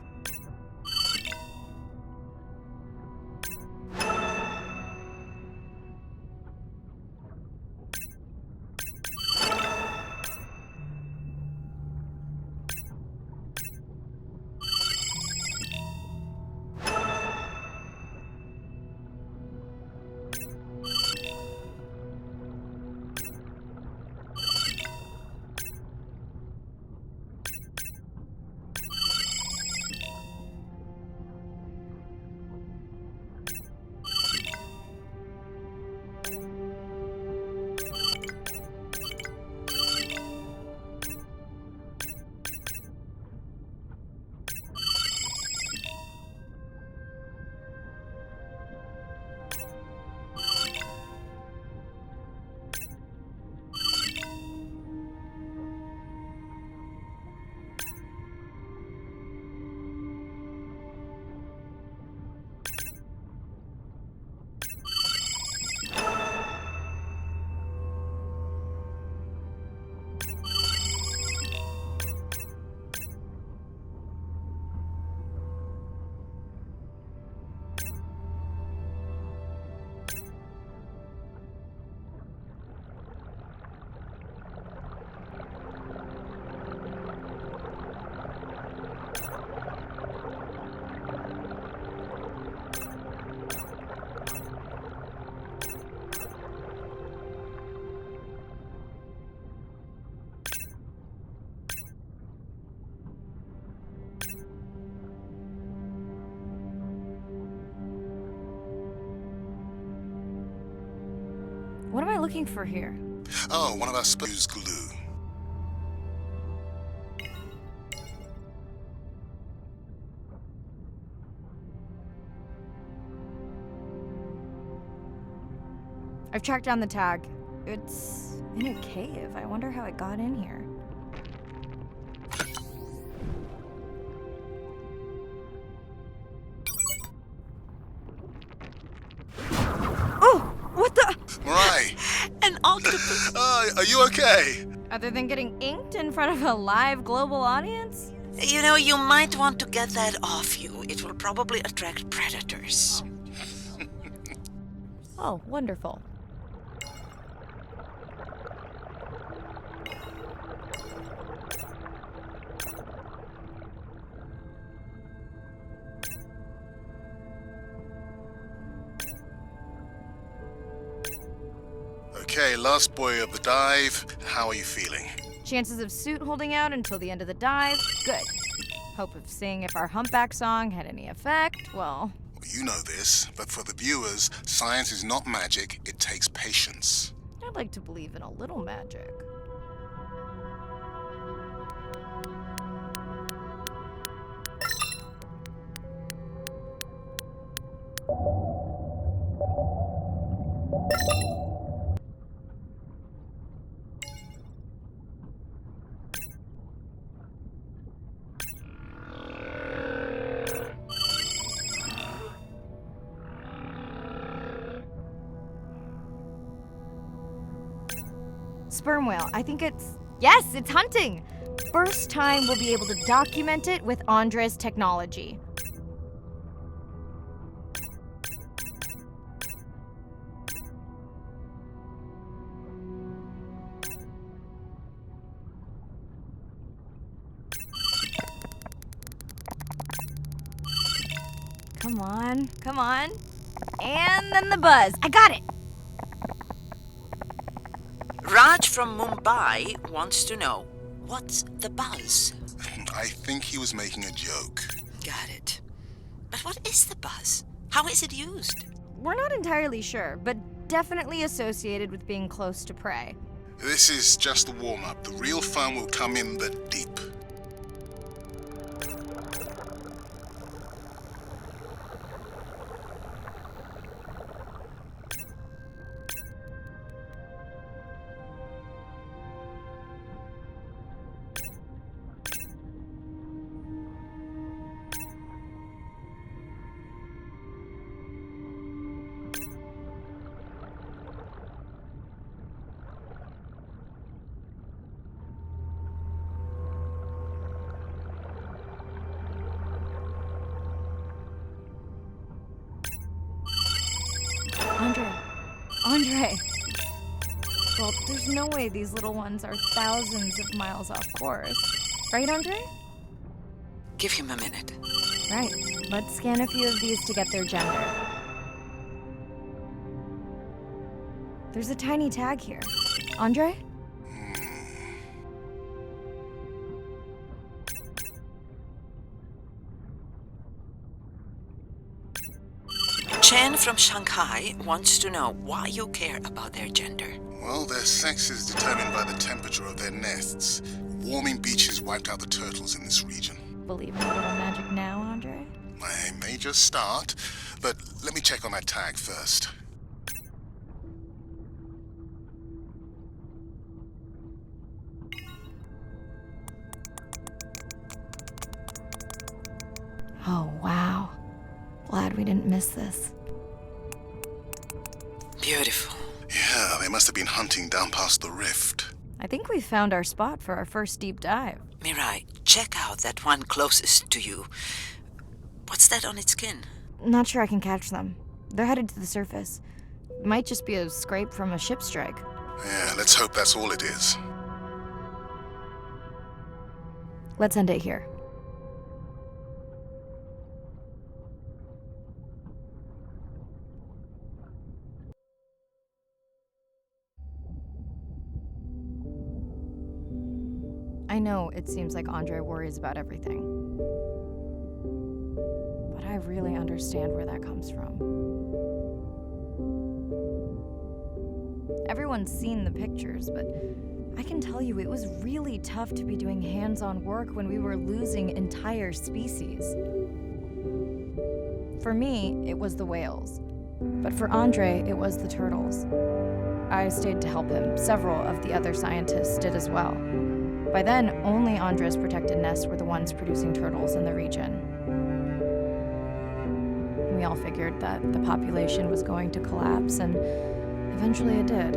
What am I looking for here? Oh, one of our spurs glue. I've tracked down the tag. It's in a cave. I wonder how it got in here. Oh! What the? Mirai, An octopus! are you okay? Other than getting inked in front of a live global audience? You know, you might want to get that off you. It will probably attract predators. Oh, wonderful. Okay, last boy of the dive. How are you feeling? Chances of suit holding out until the end of the dive? Good. Hope of seeing if our humpback song had any effect? Well, You know this, but for the viewers, science is not magic, it takes patience. I'd like to believe in a little magic. Sperm whale. I think it's... Yes, it's hunting! First time we'll be able to document it with Andres technology. Come on, come on. And then the buzz. I got it! Raj from Mumbai wants to know, what's the buzz? I think he was making a joke. Got it. But what is the buzz? How is it used? We're not entirely sure, but definitely associated with being close to prey. This is just a warm-up. The real fun will come in the deep. Andre! Well, there's no way these little ones are thousands of miles off course. Right, Andre? Give him a minute. Right. Let's scan a few of these to get their gender. There's a tiny tag here. Andre? Chen from Shanghai wants to know why you care about their gender. Well, their sex is determined by the temperature of their nests. Warming beaches wiped out the turtles in this region. Believe in a little magic now, Andre? I may just start, but let me check on that tag first. Oh, wow. Glad we didn't miss this. Beautiful. Yeah, they must have been hunting down past the rift. I think we found our spot for our first deep dive. Mirai, check out that one closest to you. What's that on its skin? Not sure I can catch them. They're headed to the surface. Might just be a scrape from a ship strike. Yeah, let's hope that's all it is. Let's end it here. I know it seems like Andre worries about everything. But I really understand where that comes from. Everyone's seen the pictures, but I can tell you it was really tough to be doing hands-on work when we were losing entire species. For me, it was the whales. But for Andre, it was the turtles. I stayed to help him. Several of the other scientists did as well. By then, only Andre's protected nests were the ones producing turtles in the region. We all figured that the population was going to collapse, and eventually it did.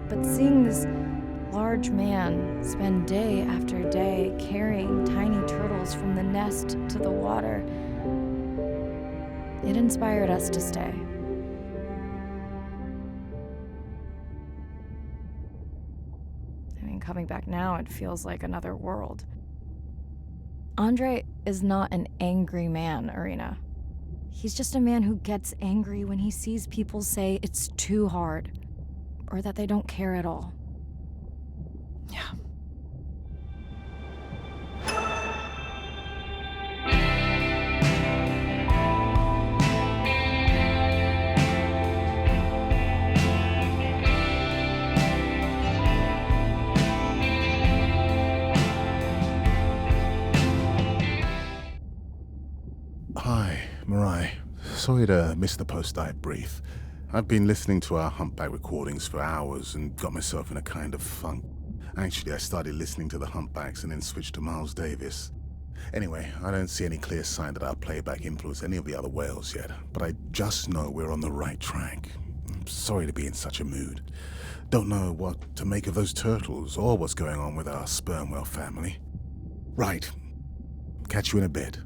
But seeing this large man spend day after day carrying tiny turtles from the nest to the water, it inspired us to stay. Coming back now, it feels like another world. Andre is not an angry man, Irina. He's just a man who gets angry when he sees people say it's too hard, or that they don't care at all. Yeah. Hi, Mirai. Sorry to miss the post-dive brief. I've been listening to our Humpback recordings for hours and got myself in a kind of funk. Actually, I started listening to the Humpbacks and then switched to Miles Davis. Anyway, I don't see any clear sign that our playback influenced any of the other whales yet, but I just know we're on the right track. I'm sorry to be in such a mood. Don't know what to make of those turtles or what's going on with our sperm whale family. Right. Catch you in a bit.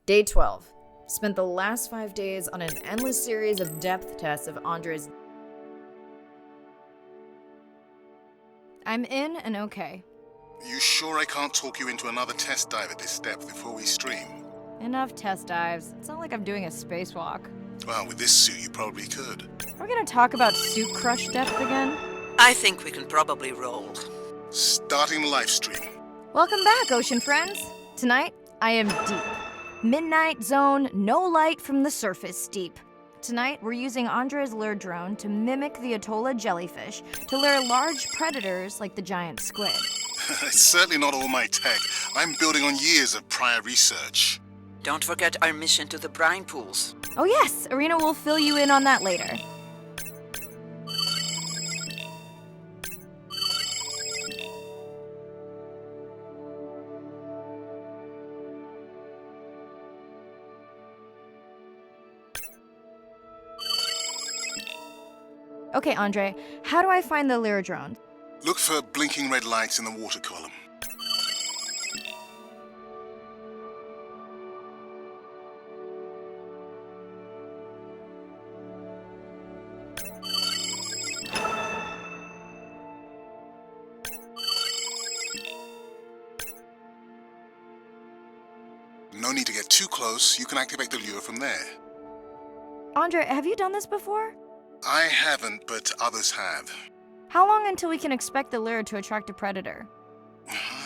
Day 12. Spent the last 5 days on an endless series of depth tests of Andre's. I'm in and okay. You sure I can't talk you into another test dive at this depth before we stream? Enough test dives. It's not like I'm doing a spacewalk. Well, with this suit, you probably could. Are we gonna talk about suit crush depth again? I think we can probably roll. Starting the live stream. Welcome back, ocean friends. Tonight, I am deep. Midnight zone, no light from the surface deep. Tonight, we're using Andre's lure drone to mimic the Atolla jellyfish to lure large predators like the giant squid. It's certainly not all my tech. I'm building on years of prior research. Don't forget our mission to the brine pools. Oh yes, Irina will fill you in on that later. Okay, Andre, how do I find the lure drone? Look for blinking red lights in the water column. No need to get too close. You can activate the lure from there. Andre, have you done this before? I haven't, but others have. How long until we can expect the lure to attract a predator?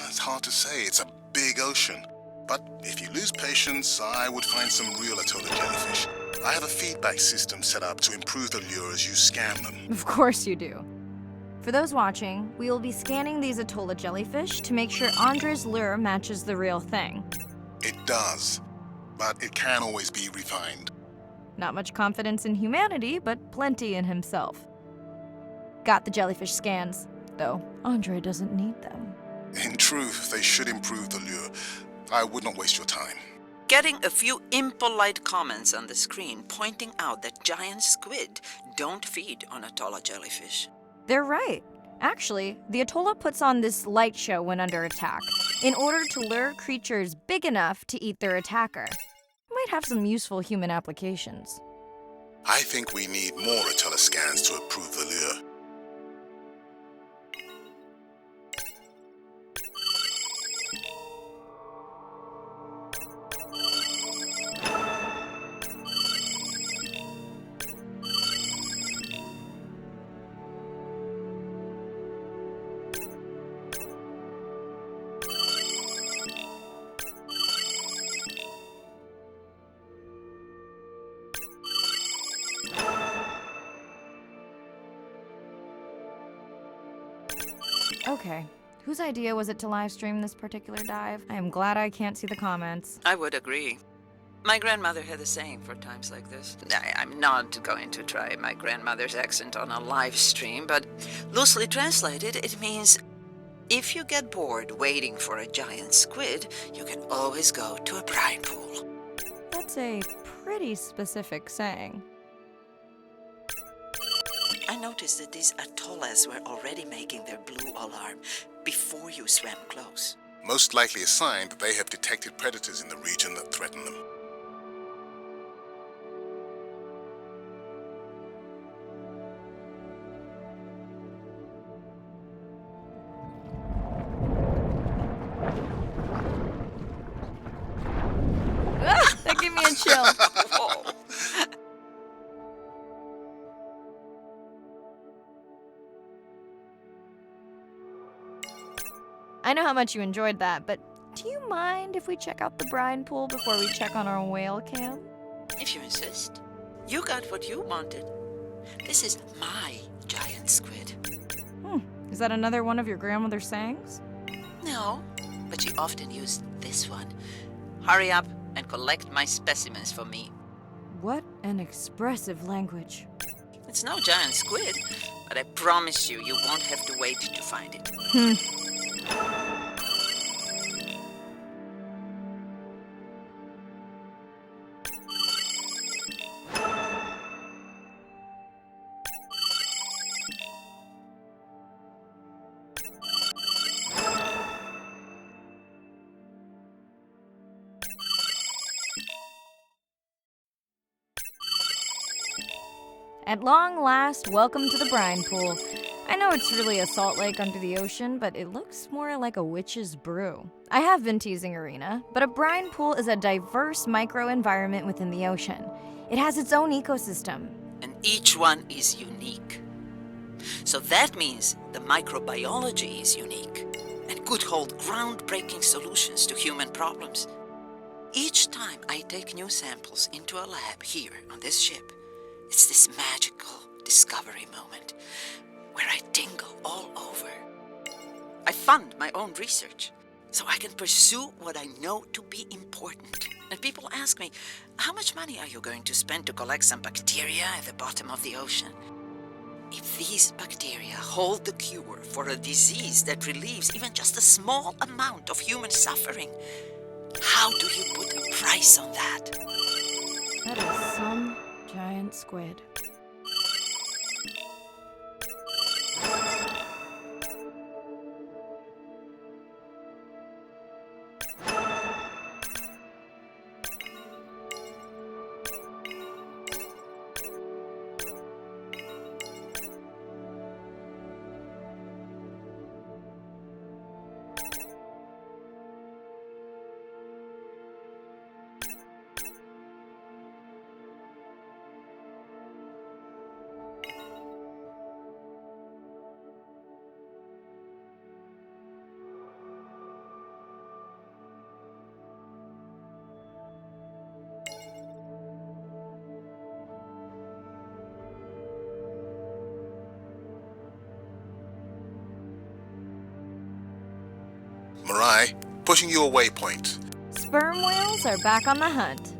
It's hard to say. It's a big ocean. But if you lose patience, I would find some real Atolla jellyfish. I have a feedback system set up to improve the lure as you scan them. Of course you do. For those watching, we will be scanning these Atolla jellyfish to make sure Andre's lure matches the real thing. It does, but it can always be refined. Not much confidence in humanity, but plenty in himself. Got the jellyfish scans, though Andre doesn't need them. In truth, they should improve the lure. I would not waste your time. Getting a few impolite comments on the screen pointing out that giant squid don't feed on Atolla jellyfish. They're right. Actually, the Atolla puts on this light show when under attack, in order to lure creatures big enough to eat their attacker. Might have some useful human applications. I think we need more Atolla scans to approve the lure. Okay, whose idea was it to live stream this particular dive? I am glad I can't see the comments. I would agree. My grandmother had a saying for times like this. I'm not going to try my grandmother's accent on a live stream, but loosely translated, it means if you get bored waiting for a giant squid, you can always go to a brine pool. That's a pretty specific saying. I noticed that these atollas were already making their blue alarm before you swam close. Most likely a sign that they have detected predators in the region that threaten them. That gave me a chill. Whoa. I know how much you enjoyed that, but do you mind if we check out the brine pool before we check on our whale cam? If you insist. You got what you wanted. This is my giant squid. Is that another one of your grandmother's sayings? No, but she often used this one. Hurry up and collect my specimens for me. What an expressive language. It's no giant squid, but I promise you, you won't have to wait to find it. At long last, welcome to the brine pool. I know it's really a salt lake under the ocean, but it looks more like a witch's brew. I have been teasing Arena, but a brine pool is a diverse microenvironment within the ocean. It has its own ecosystem. And each one is unique. So that means the microbiology is unique and could hold groundbreaking solutions to human problems. Each time I take new samples into a lab here on this ship, it's this magical discovery moment where I tingle all over. I fund my own research so I can pursue what I know to be important. And people ask me, how much money are you going to spend to collect some bacteria at the bottom of the ocean? If these bacteria hold the cure for a disease that relieves even just a small amount of human suffering, how do you put a price on that? That is some giant squid. Mirai, pushing your waypoint. Sperm whales are back on the hunt.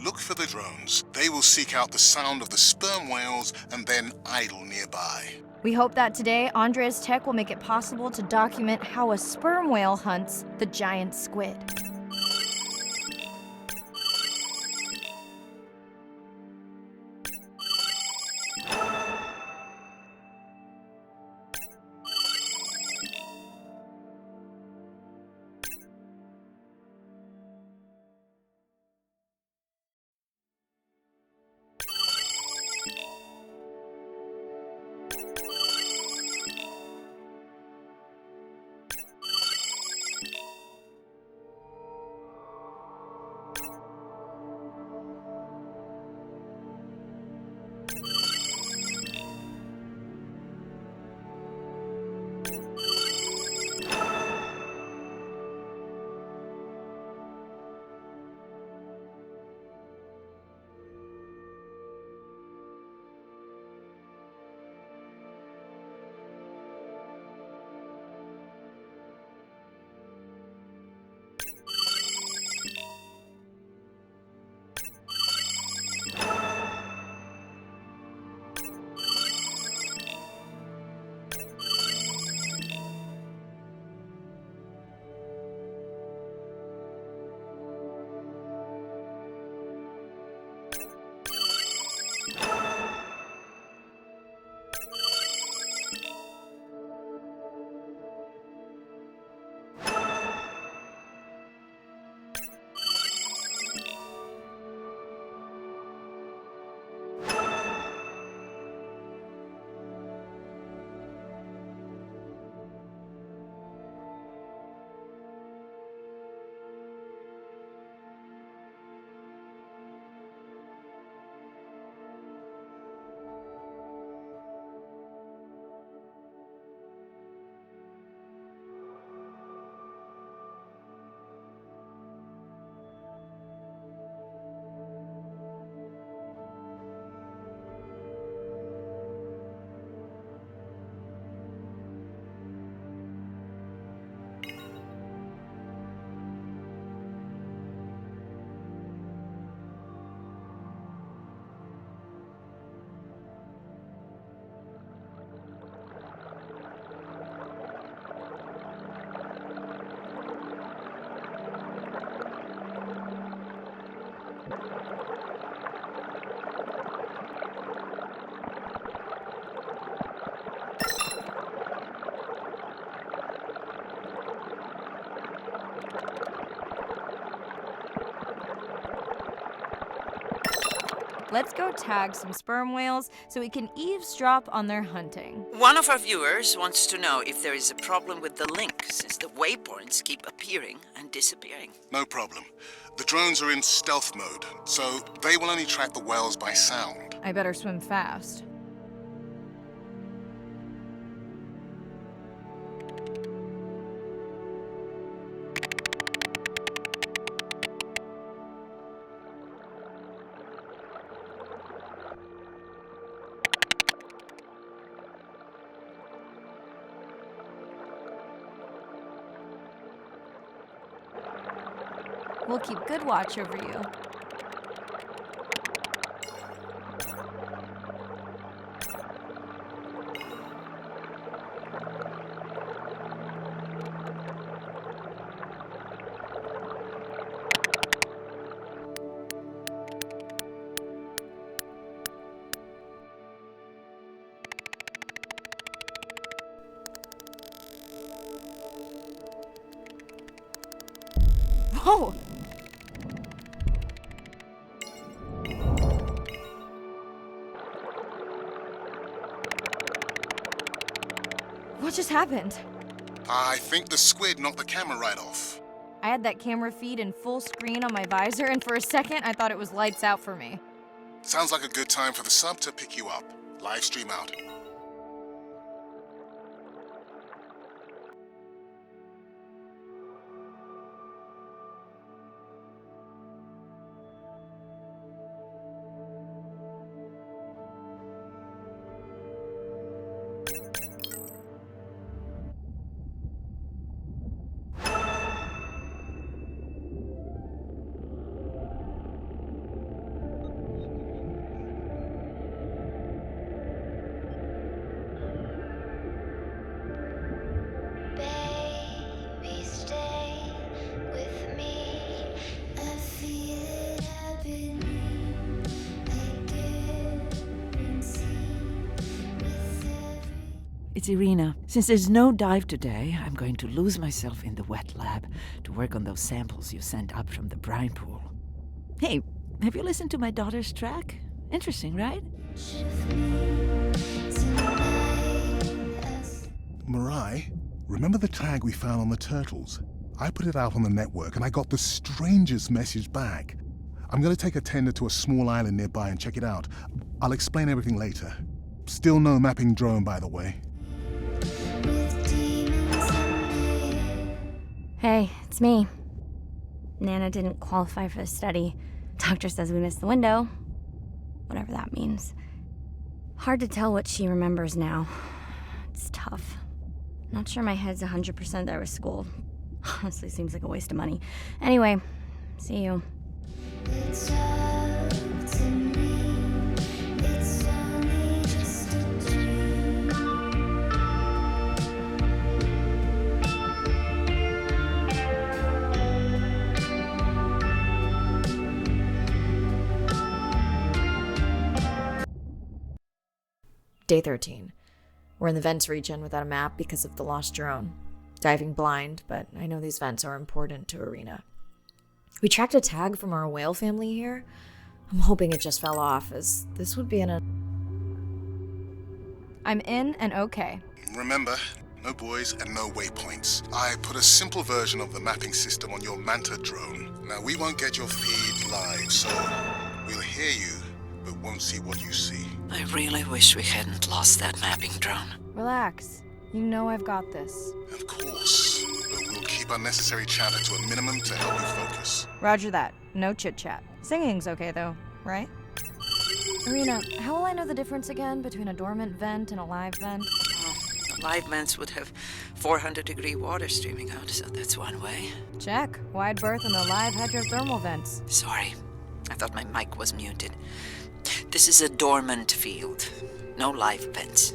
Look for the drones. They will seek out the sound of the sperm whales and then idle nearby. We hope that today, Andrea's tech will make it possible to document how a sperm whale hunts the giant squid. Let's go tag some sperm whales so we can eavesdrop on their hunting. One of our viewers wants to know if there is a problem with the link, since the waypoints keep appearing and disappearing. No problem. The drones are in stealth mode, so they will only track the whales by sound. I better swim fast. We'll keep good watch over you. Whoa! What just happened? I think the squid knocked the camera right off. I had that camera feed in full screen on my visor, and for a second I thought it was lights out for me. Sounds like a good time for the sub to pick you up. Live stream out. it's Irina. Since there's no dive today, I'm going to lose myself in the wet lab to work on those samples you sent up from the brine pool. Hey, have you listened to my daughter's track? Interesting, right? Mirai, remember the tag we found on the turtles? I put it out on the network and I got the strangest message back. I'm gonna take a tender to a small island nearby and check it out. I'll explain everything later. Still no mapping drone, by the way. Hey, it's me. Nana didn't qualify for the study. Doctor says we missed the window. Whatever that means. Hard to tell what she remembers now. It's tough. Not sure my head's 100% there with school. Honestly, seems like a waste of money. Anyway, see you. It's up to me. It's only just a dream. Day 13. We're in the vents region without a map because of the lost drone. Diving blind, but I know these vents are important to Irina. We tracked a tag from our whale family here. I'm hoping it just fell off, as this would be I'm in and okay. Remember, no buoys and no waypoints. I put a simple version of the mapping system on your Manta drone. Now, we won't get your feed live, so we'll hear you, but won't see what you see. I really wish we hadn't lost that mapping drone. Relax. You know I've got this. Of course, but we'll keep unnecessary chatter to a minimum to help you focus. Roger that. No chit-chat. Singing's okay, though, right? Irina, how will I know the difference again between a dormant vent and a live vent? Well, the live vents would have 400-degree water streaming out, so that's one way. Check. Wide berth and the live hydrothermal vents. Sorry, I thought my mic was muted. This is a dormant field. No live vents.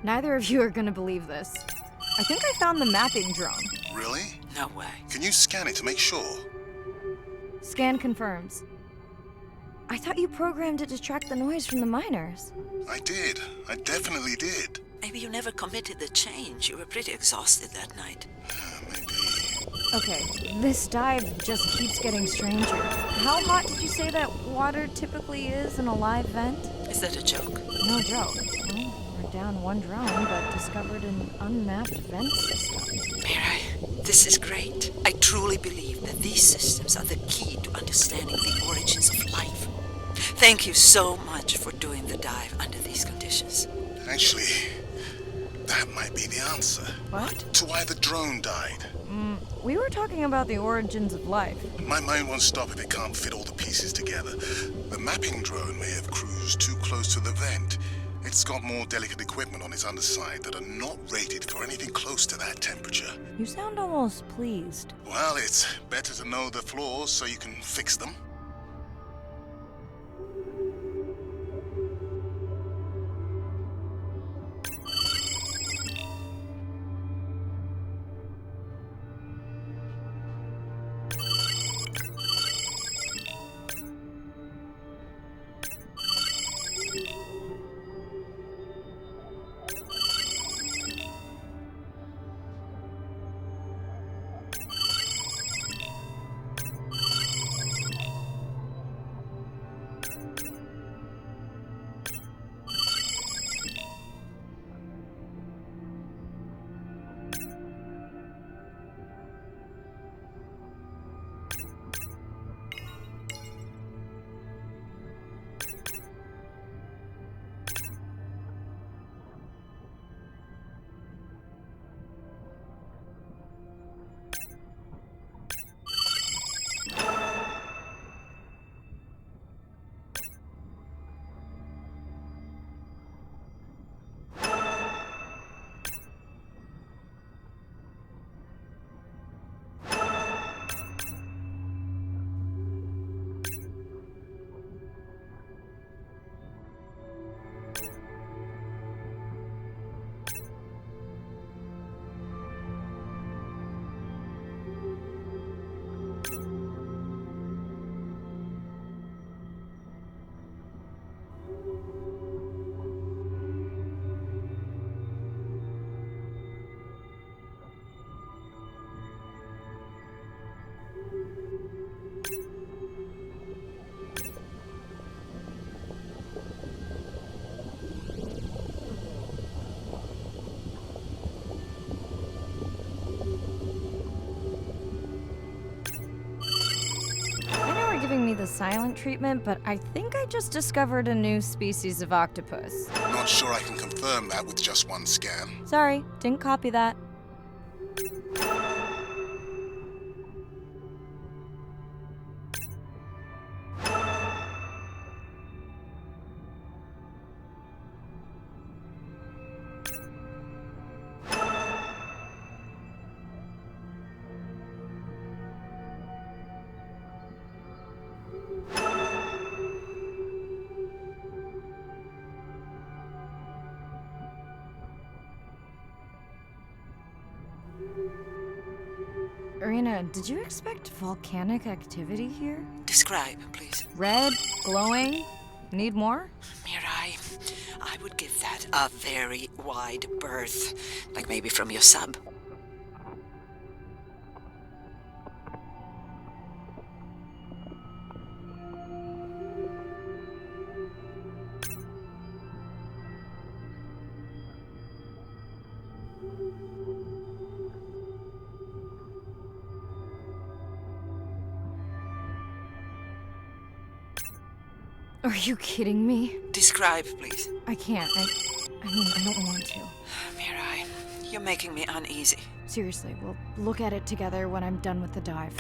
Neither of you are gonna believe this. I think I found the mapping drone. Really? No way. Can you scan it to make sure? Scan confirms. I thought you programmed it to track the noise from the miners. I did. I definitely did. Maybe you never committed the change. You were pretty exhausted that night. Maybe. Okay, this dive just keeps getting stranger. How hot did you say that water typically is in a live vent? Is that a joke? No joke. Well, we're down one drone, but discovered an unmapped vent system. Mirai, this is great. I truly believe that these systems are the key to understanding the origins of life. Thank you so much for doing the dive under these conditions. Actually, that might be the answer. What? To why the drone died. We were talking about the origins of life. My mind won't stop if it can't fit all the pieces together. The mapping drone may have cruised too close to the vent. It's got more delicate equipment on its underside that are not rated for anything close to that temperature. You sound almost pleased. Well, it's better to know the flaws so you can fix them. silent treatment, but I think I just discovered a new species of octopus. Not sure I can confirm that with just one scan. Sorry, didn't copy that. Irina, did you expect volcanic activity here? Describe, please. Red, glowing. Need more? Mirai, I would give that a very wide berth. Like maybe from your sub. Are you kidding me? Describe, please. I can't. I mean, I don't want to. Mirai, you're making me uneasy. Seriously, we'll look at it together when I'm done with the dive.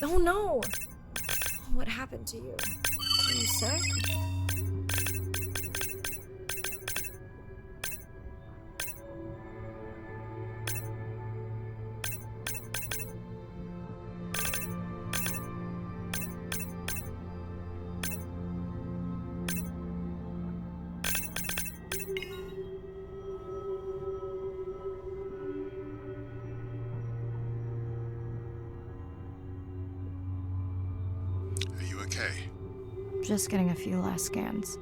Oh no! What happened to you? Are you sick? Are you okay? Just getting a few last scans.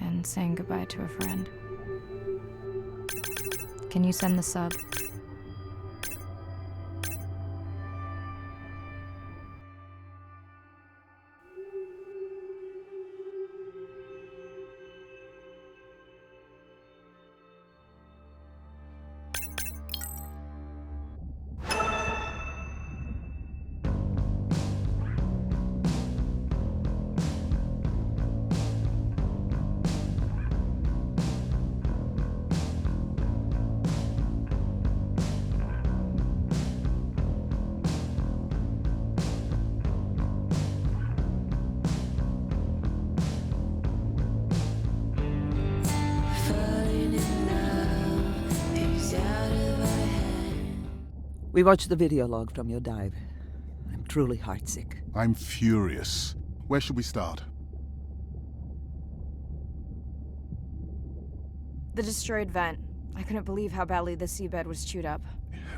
And saying goodbye to a friend. Can you send the sub? We watched the video log from your dive. I'm truly heartsick. I'm furious. Where should we start? The destroyed vent. I couldn't believe how badly the seabed was chewed up.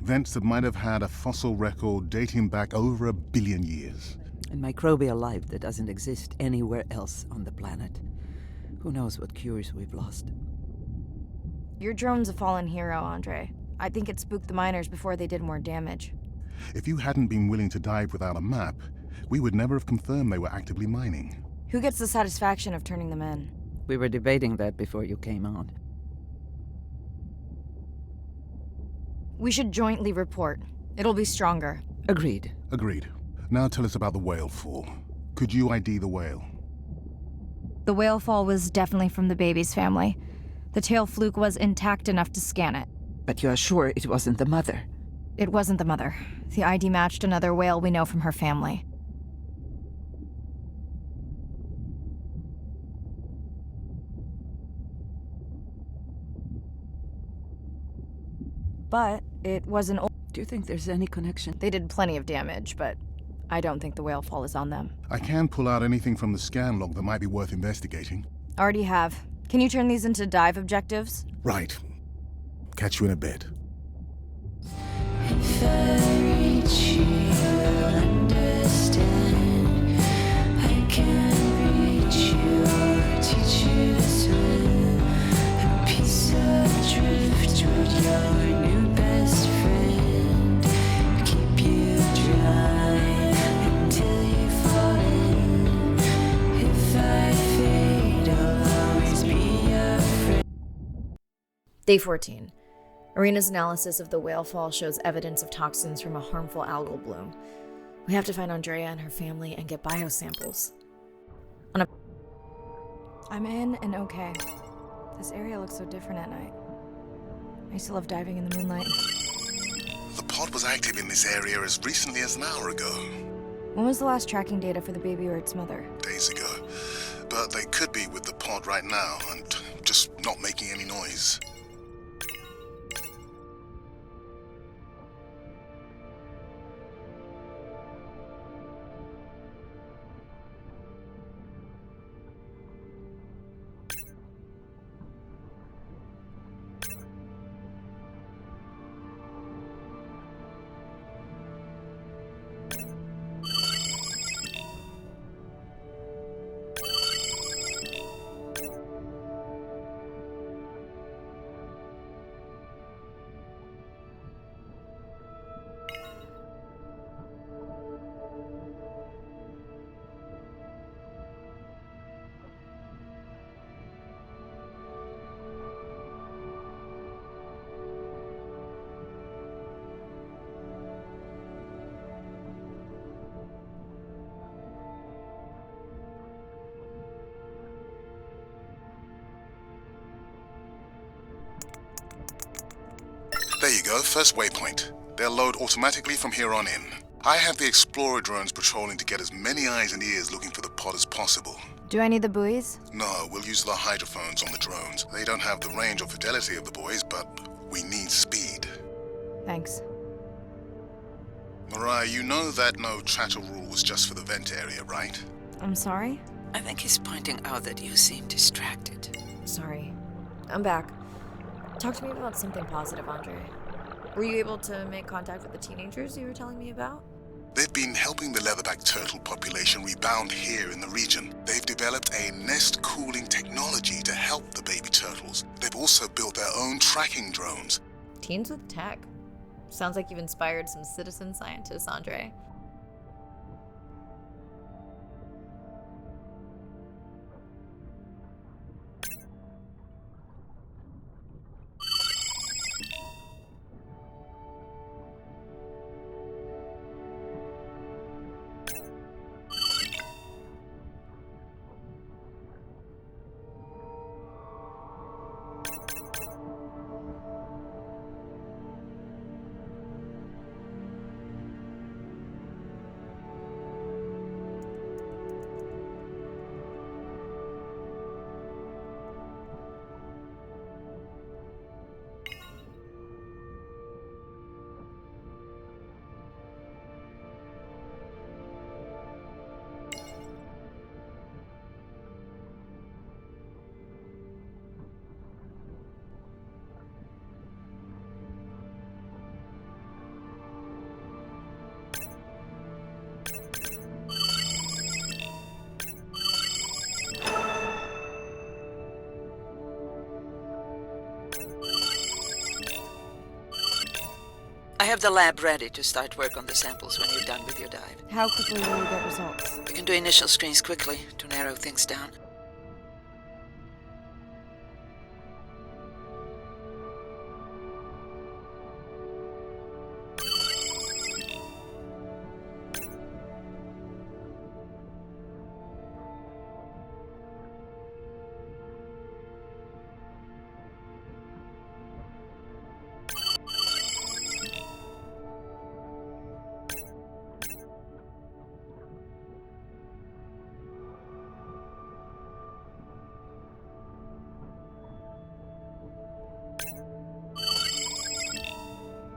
Vents that might have had a fossil record dating back over 1 billion years. And microbial life that doesn't exist anywhere else on the planet. Who knows what cures we've lost. Your drone's a fallen hero, Andre. I think it spooked the miners before they did more damage. If you hadn't been willing to dive without a map, we would never have confirmed they were actively mining. Who gets the satisfaction of turning them in? We were debating that before you came on. We should jointly report. It'll be stronger. Agreed. Agreed. Now tell us about the whale fall. Could you ID the whale? The whale fall was definitely from the baby's family. The tail fluke was intact enough to scan it. But you're sure it wasn't the mother? It wasn't the mother. The ID matched another whale we know from her family. But it was an old... Do you think there's any connection? They did plenty of damage, but I don't think the whale fall is on them. I can pull out anything from the scan log that might be worth investigating. Already have. Can you turn these into dive objectives? Right. Catch you in a bit. If I reach you, you'll understand. I can reach you or teach you to swim. A piece of driftwood, your new best friend. Keep you dry until you fall in. If I fade, I'll always be your friend. Day 14. Arena's analysis of the whale fall shows evidence of toxins from a harmful algal bloom. We have to find Andrea and her family and get biosamples. I'm in and okay. This area looks so different at night. I used to love diving in the moonlight. The pod was active in this area as recently as an hour ago. When was the last tracking data for the baby or its mother? Days ago. But they could be with the pod right now and just not making any noise. There you go, first waypoint. They'll load automatically from here on in. I have the Explorer drones patrolling to get as many eyes and ears looking for the pod as possible. Do I need the buoys? No, we'll use the hydrophones on the drones. They don't have the range or fidelity of the buoys, but we need speed. Thanks. Mariah, you know that no chatter rule was just for the vent area, right? I'm sorry? I think he's pointing out that you seem distracted. Sorry. I'm back. Talk to me about something positive, Andre. Were you able to make contact with the teenagers you were telling me about? They've been helping the leatherback turtle population rebound here in the region. They've developed a nest cooling technology to help the baby turtles. They've also built their own tracking drones. Teens with tech. Sounds like you've inspired some citizen scientists, Andre. I have the lab ready to start work on the samples when you're done with your dive. How quickly will we get results? We can do initial screens quickly to narrow things down.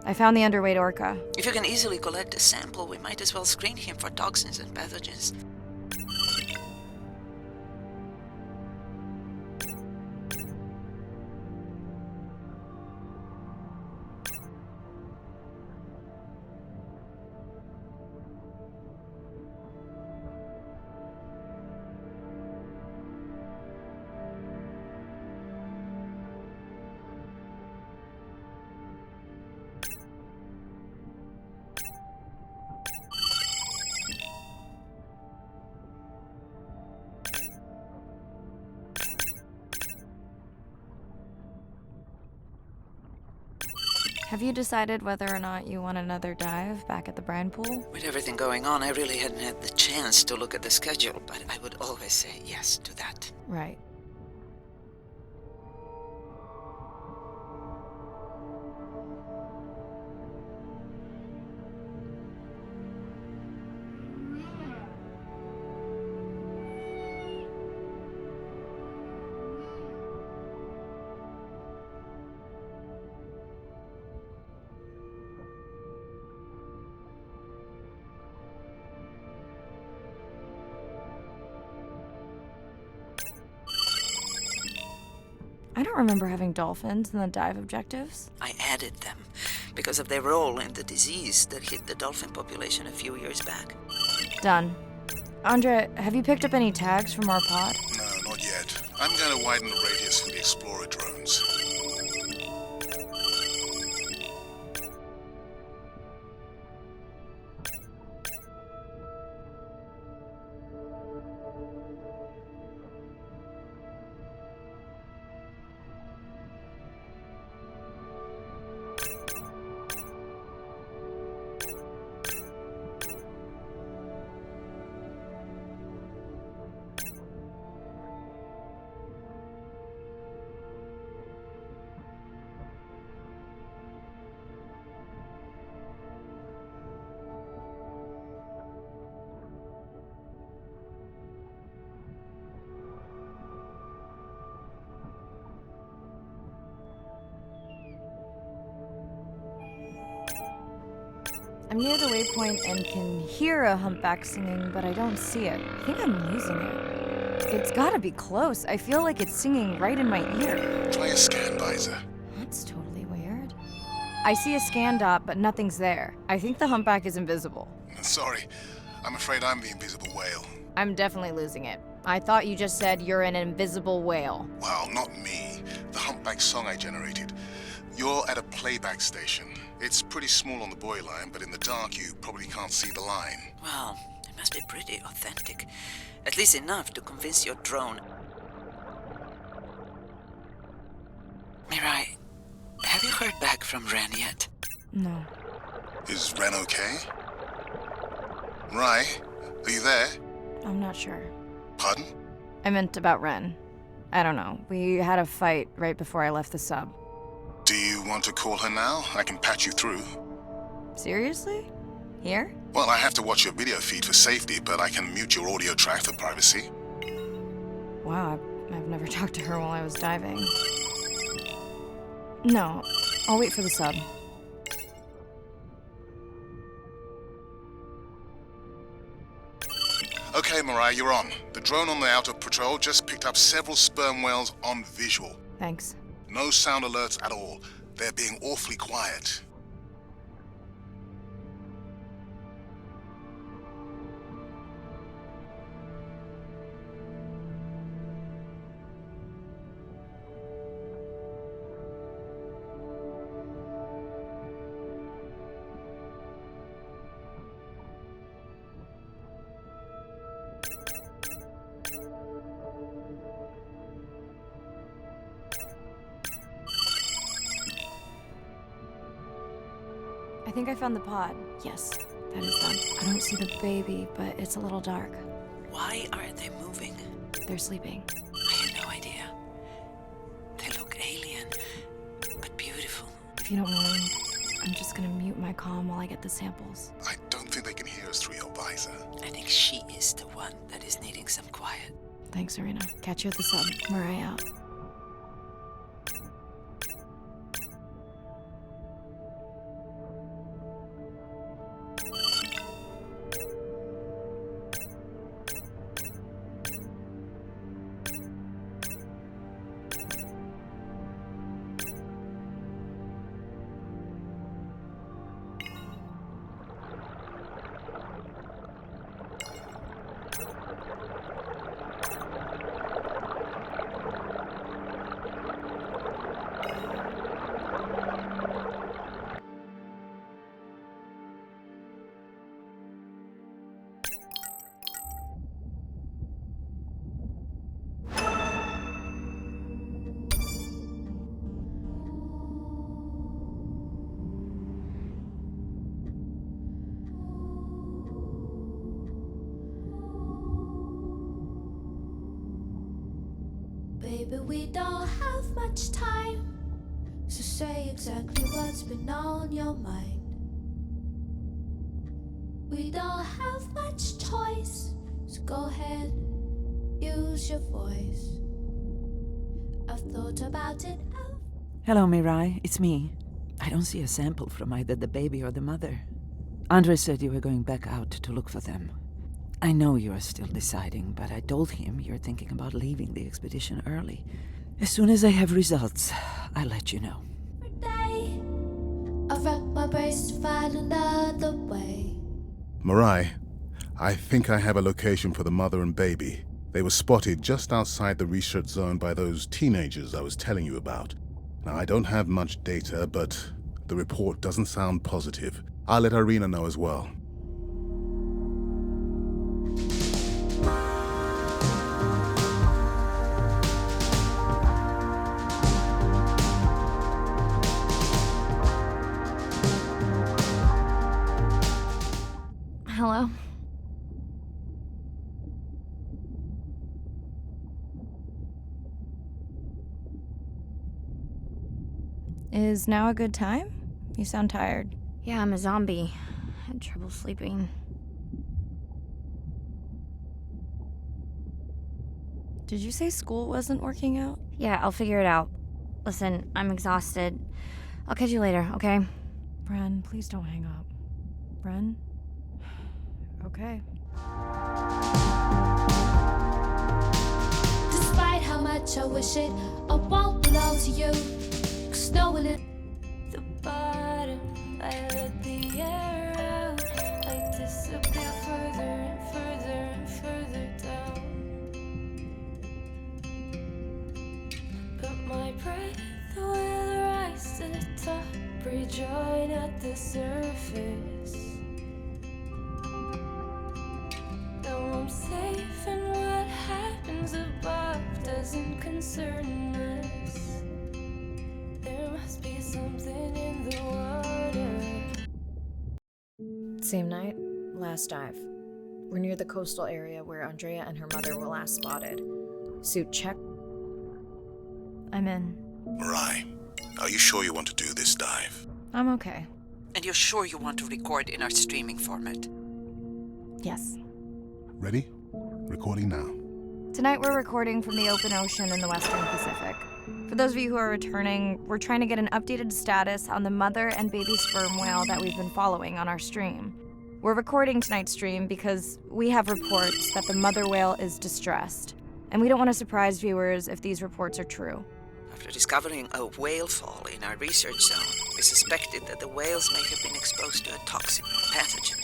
I found the underweight orca. If you can easily collect a sample, we might as well screen him for toxins and pathogens. Have you decided whether or not you want another dive back at the brine pool? With everything going on, I really hadn't had the chance to look at the schedule, but I would always say yes to that. Right. I don't remember having dolphins in the dive objectives. I added them because of their role in the disease that hit the dolphin population a few years back. Done. Andre, have you picked up any tags from our pod? No, not yet. I'm going to widen the radius for the Explorer drones. I'm near the waypoint and can hear a humpback singing, but I don't see it. I think I'm losing it. It's gotta be close. I feel like it's singing right in my ear. Try a scan visor. That's totally weird. I see a scan dot, but nothing's there. I think the humpback is invisible. Sorry, I'm afraid I'm the invisible whale. I'm definitely losing it. I thought you just said you're an invisible whale. Well, not me. The humpback song I generated. You're at a playback station. It's pretty small on the buoy line, but in the dark you probably can't see the line. Well, it must be pretty authentic. At least enough to convince your drone. Mirai, have you heard back from Ren yet? No. Is Ren okay? Rai, are you there? I'm not sure. Pardon? I meant about Ren. I don't know. We had a fight right before I left the sub. Do you want to call her now? I can patch you through. Seriously? Here? Well, I have to watch your video feed for safety, but I can mute your audio track for privacy. Wow, I've never talked to her while I was diving. No, I'll wait for the sub. Okay, Mariah, you're on. The drone on the outer patrol just picked up several sperm whales on visual. Thanks. No sound alerts at all. They're being awfully quiet. I think I found the pod. Yes, that is them. I don't see the baby, but it's a little dark. Why aren't they moving? They're sleeping. I had no idea. They look alien, but beautiful. If you don't mind, I'm just gonna mute my comm while I get the samples. I don't think they can hear us through your visor. I think she is the one that is needing some quiet. Thanks, Serena. Catch you at the sub. Mariah out. Baby, we don't have much time, so say exactly what's been on your mind. We don't have much choice, so go ahead, use your voice. I've thought about it. Hello, Mirai. It's me. I don't see a sample from either the baby or the mother. Andre said you were going back out to look for them. I know you are still deciding, but I told him you're thinking about leaving the expedition early. As soon as I have results, I'll let you know. Day, I've wrecked my brace to find another way. Marai, I think I have a location for the mother and baby. They were spotted just outside the research zone by those teenagers I was telling you about. Now, I don't have much data, but the report doesn't sound positive. I'll let Irina know as well. Hello? Is now a good time? You sound tired. Yeah, I'm a zombie. Had trouble sleeping. Did you say school wasn't working out? Yeah, I'll figure it out. Listen, I'm exhausted. I'll catch you later, okay? Bren, please don't hang up. Bren? Okay. Despite how much I wish it, I won't belong to you. Cause knowing it, the bottom, I let the air out. I disappear further and further and further down. But my breath will rise to the top, rejoin at the surface. Now I'm safe, and what happens above doesn't concern us. There must be something in the water. Same night, last dive. We're near the coastal area where Andrea and her mother were last spotted. Suit check. I'm in. Marai, are you sure you want to do this dive? I'm okay. And you're sure you want to record in our streaming format? Yes. Ready? Recording now. Tonight we're recording from the open ocean in the Western Pacific. For those of you who are returning, we're trying to get an updated status on the mother and baby sperm whale that we've been following on our stream. We're recording tonight's stream because we have reports that the mother whale is distressed, and we don't want to surprise viewers if these reports are true. After discovering a whale fall in our research zone, we suspected that the whales may have been exposed to a toxin or pathogen,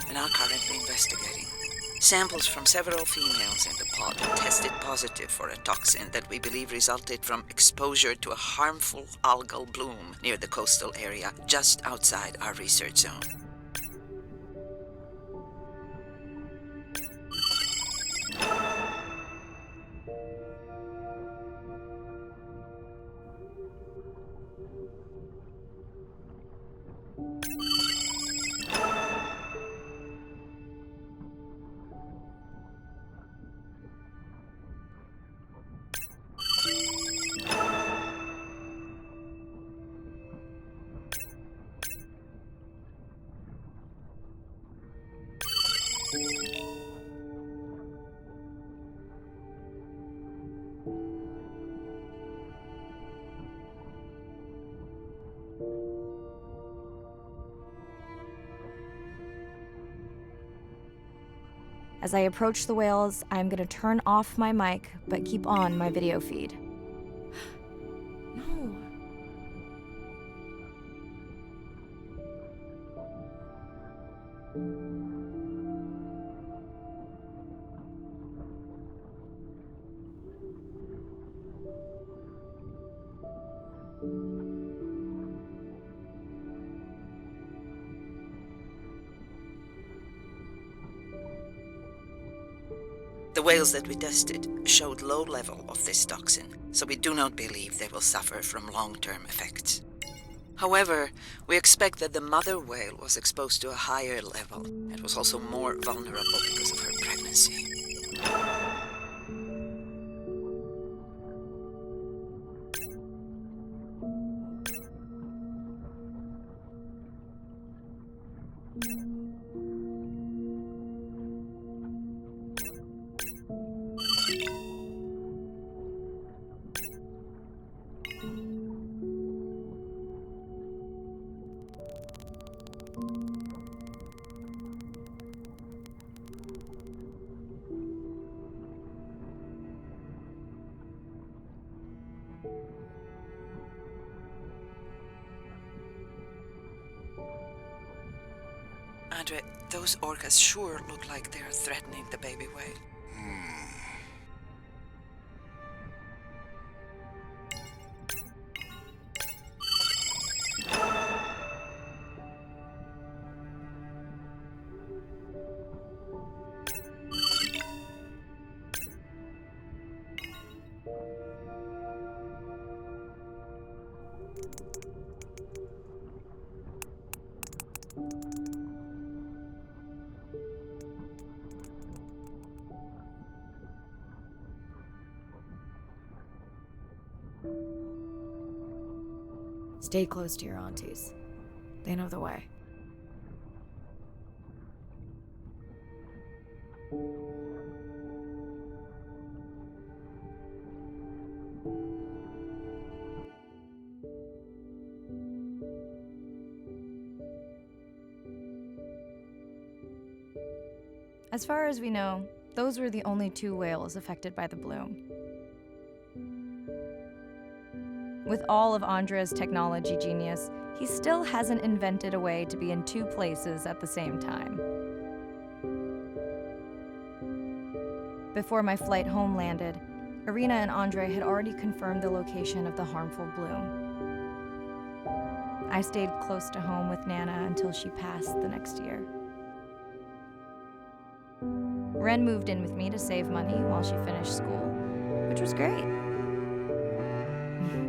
and are currently investigating. Samples from several females in the pod tested positive for a toxin that we believe resulted from exposure to a harmful algal bloom near the coastal area just outside our research zone. As I approach the whales, I'm gonna turn off my mic, but keep on my video feed. No. The whales that we tested showed low level of this toxin, so we do not believe they will suffer from long-term effects. However, we expect that the mother whale was exposed to a higher level and was also more vulnerable because of her pregnancy. Andre, those orcas sure look like they are threatening the baby whale. Stay close to your aunties. They know the way. As far as we know, those were the only 2 whales affected by the bloom. With all of Andre's technology genius, he still hasn't invented a way to be in 2 places at the same time. Before my flight home landed, Irina and Andre had already confirmed the location of the harmful bloom. I stayed close to home with Nana until she passed the next year. Ren moved in with me to save money while she finished school, which was great.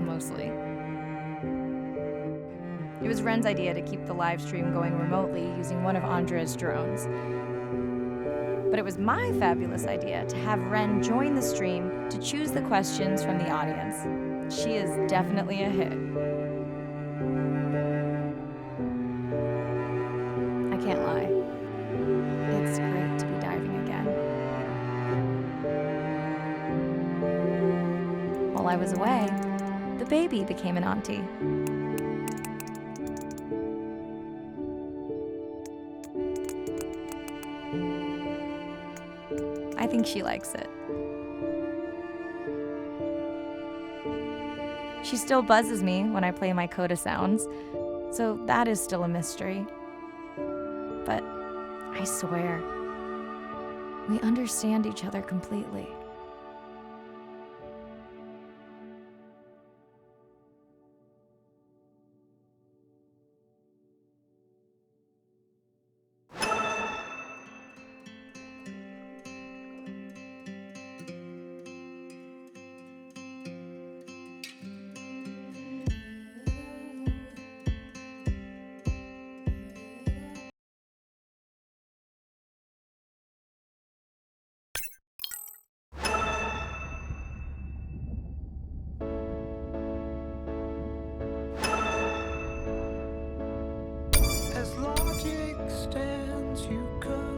Mostly. It was Ren's idea to keep the live stream going remotely using one of Andre's drones. But it was my fabulous idea to have Ren join the stream to choose the questions from the audience. She is definitely a hit. I can't lie. It's great to be diving again. While I was away, the baby became an auntie. I think she likes it. She still buzzes me when I play my coda sounds, so that is still a mystery. But I swear, we understand each other completely. As logic stands, you could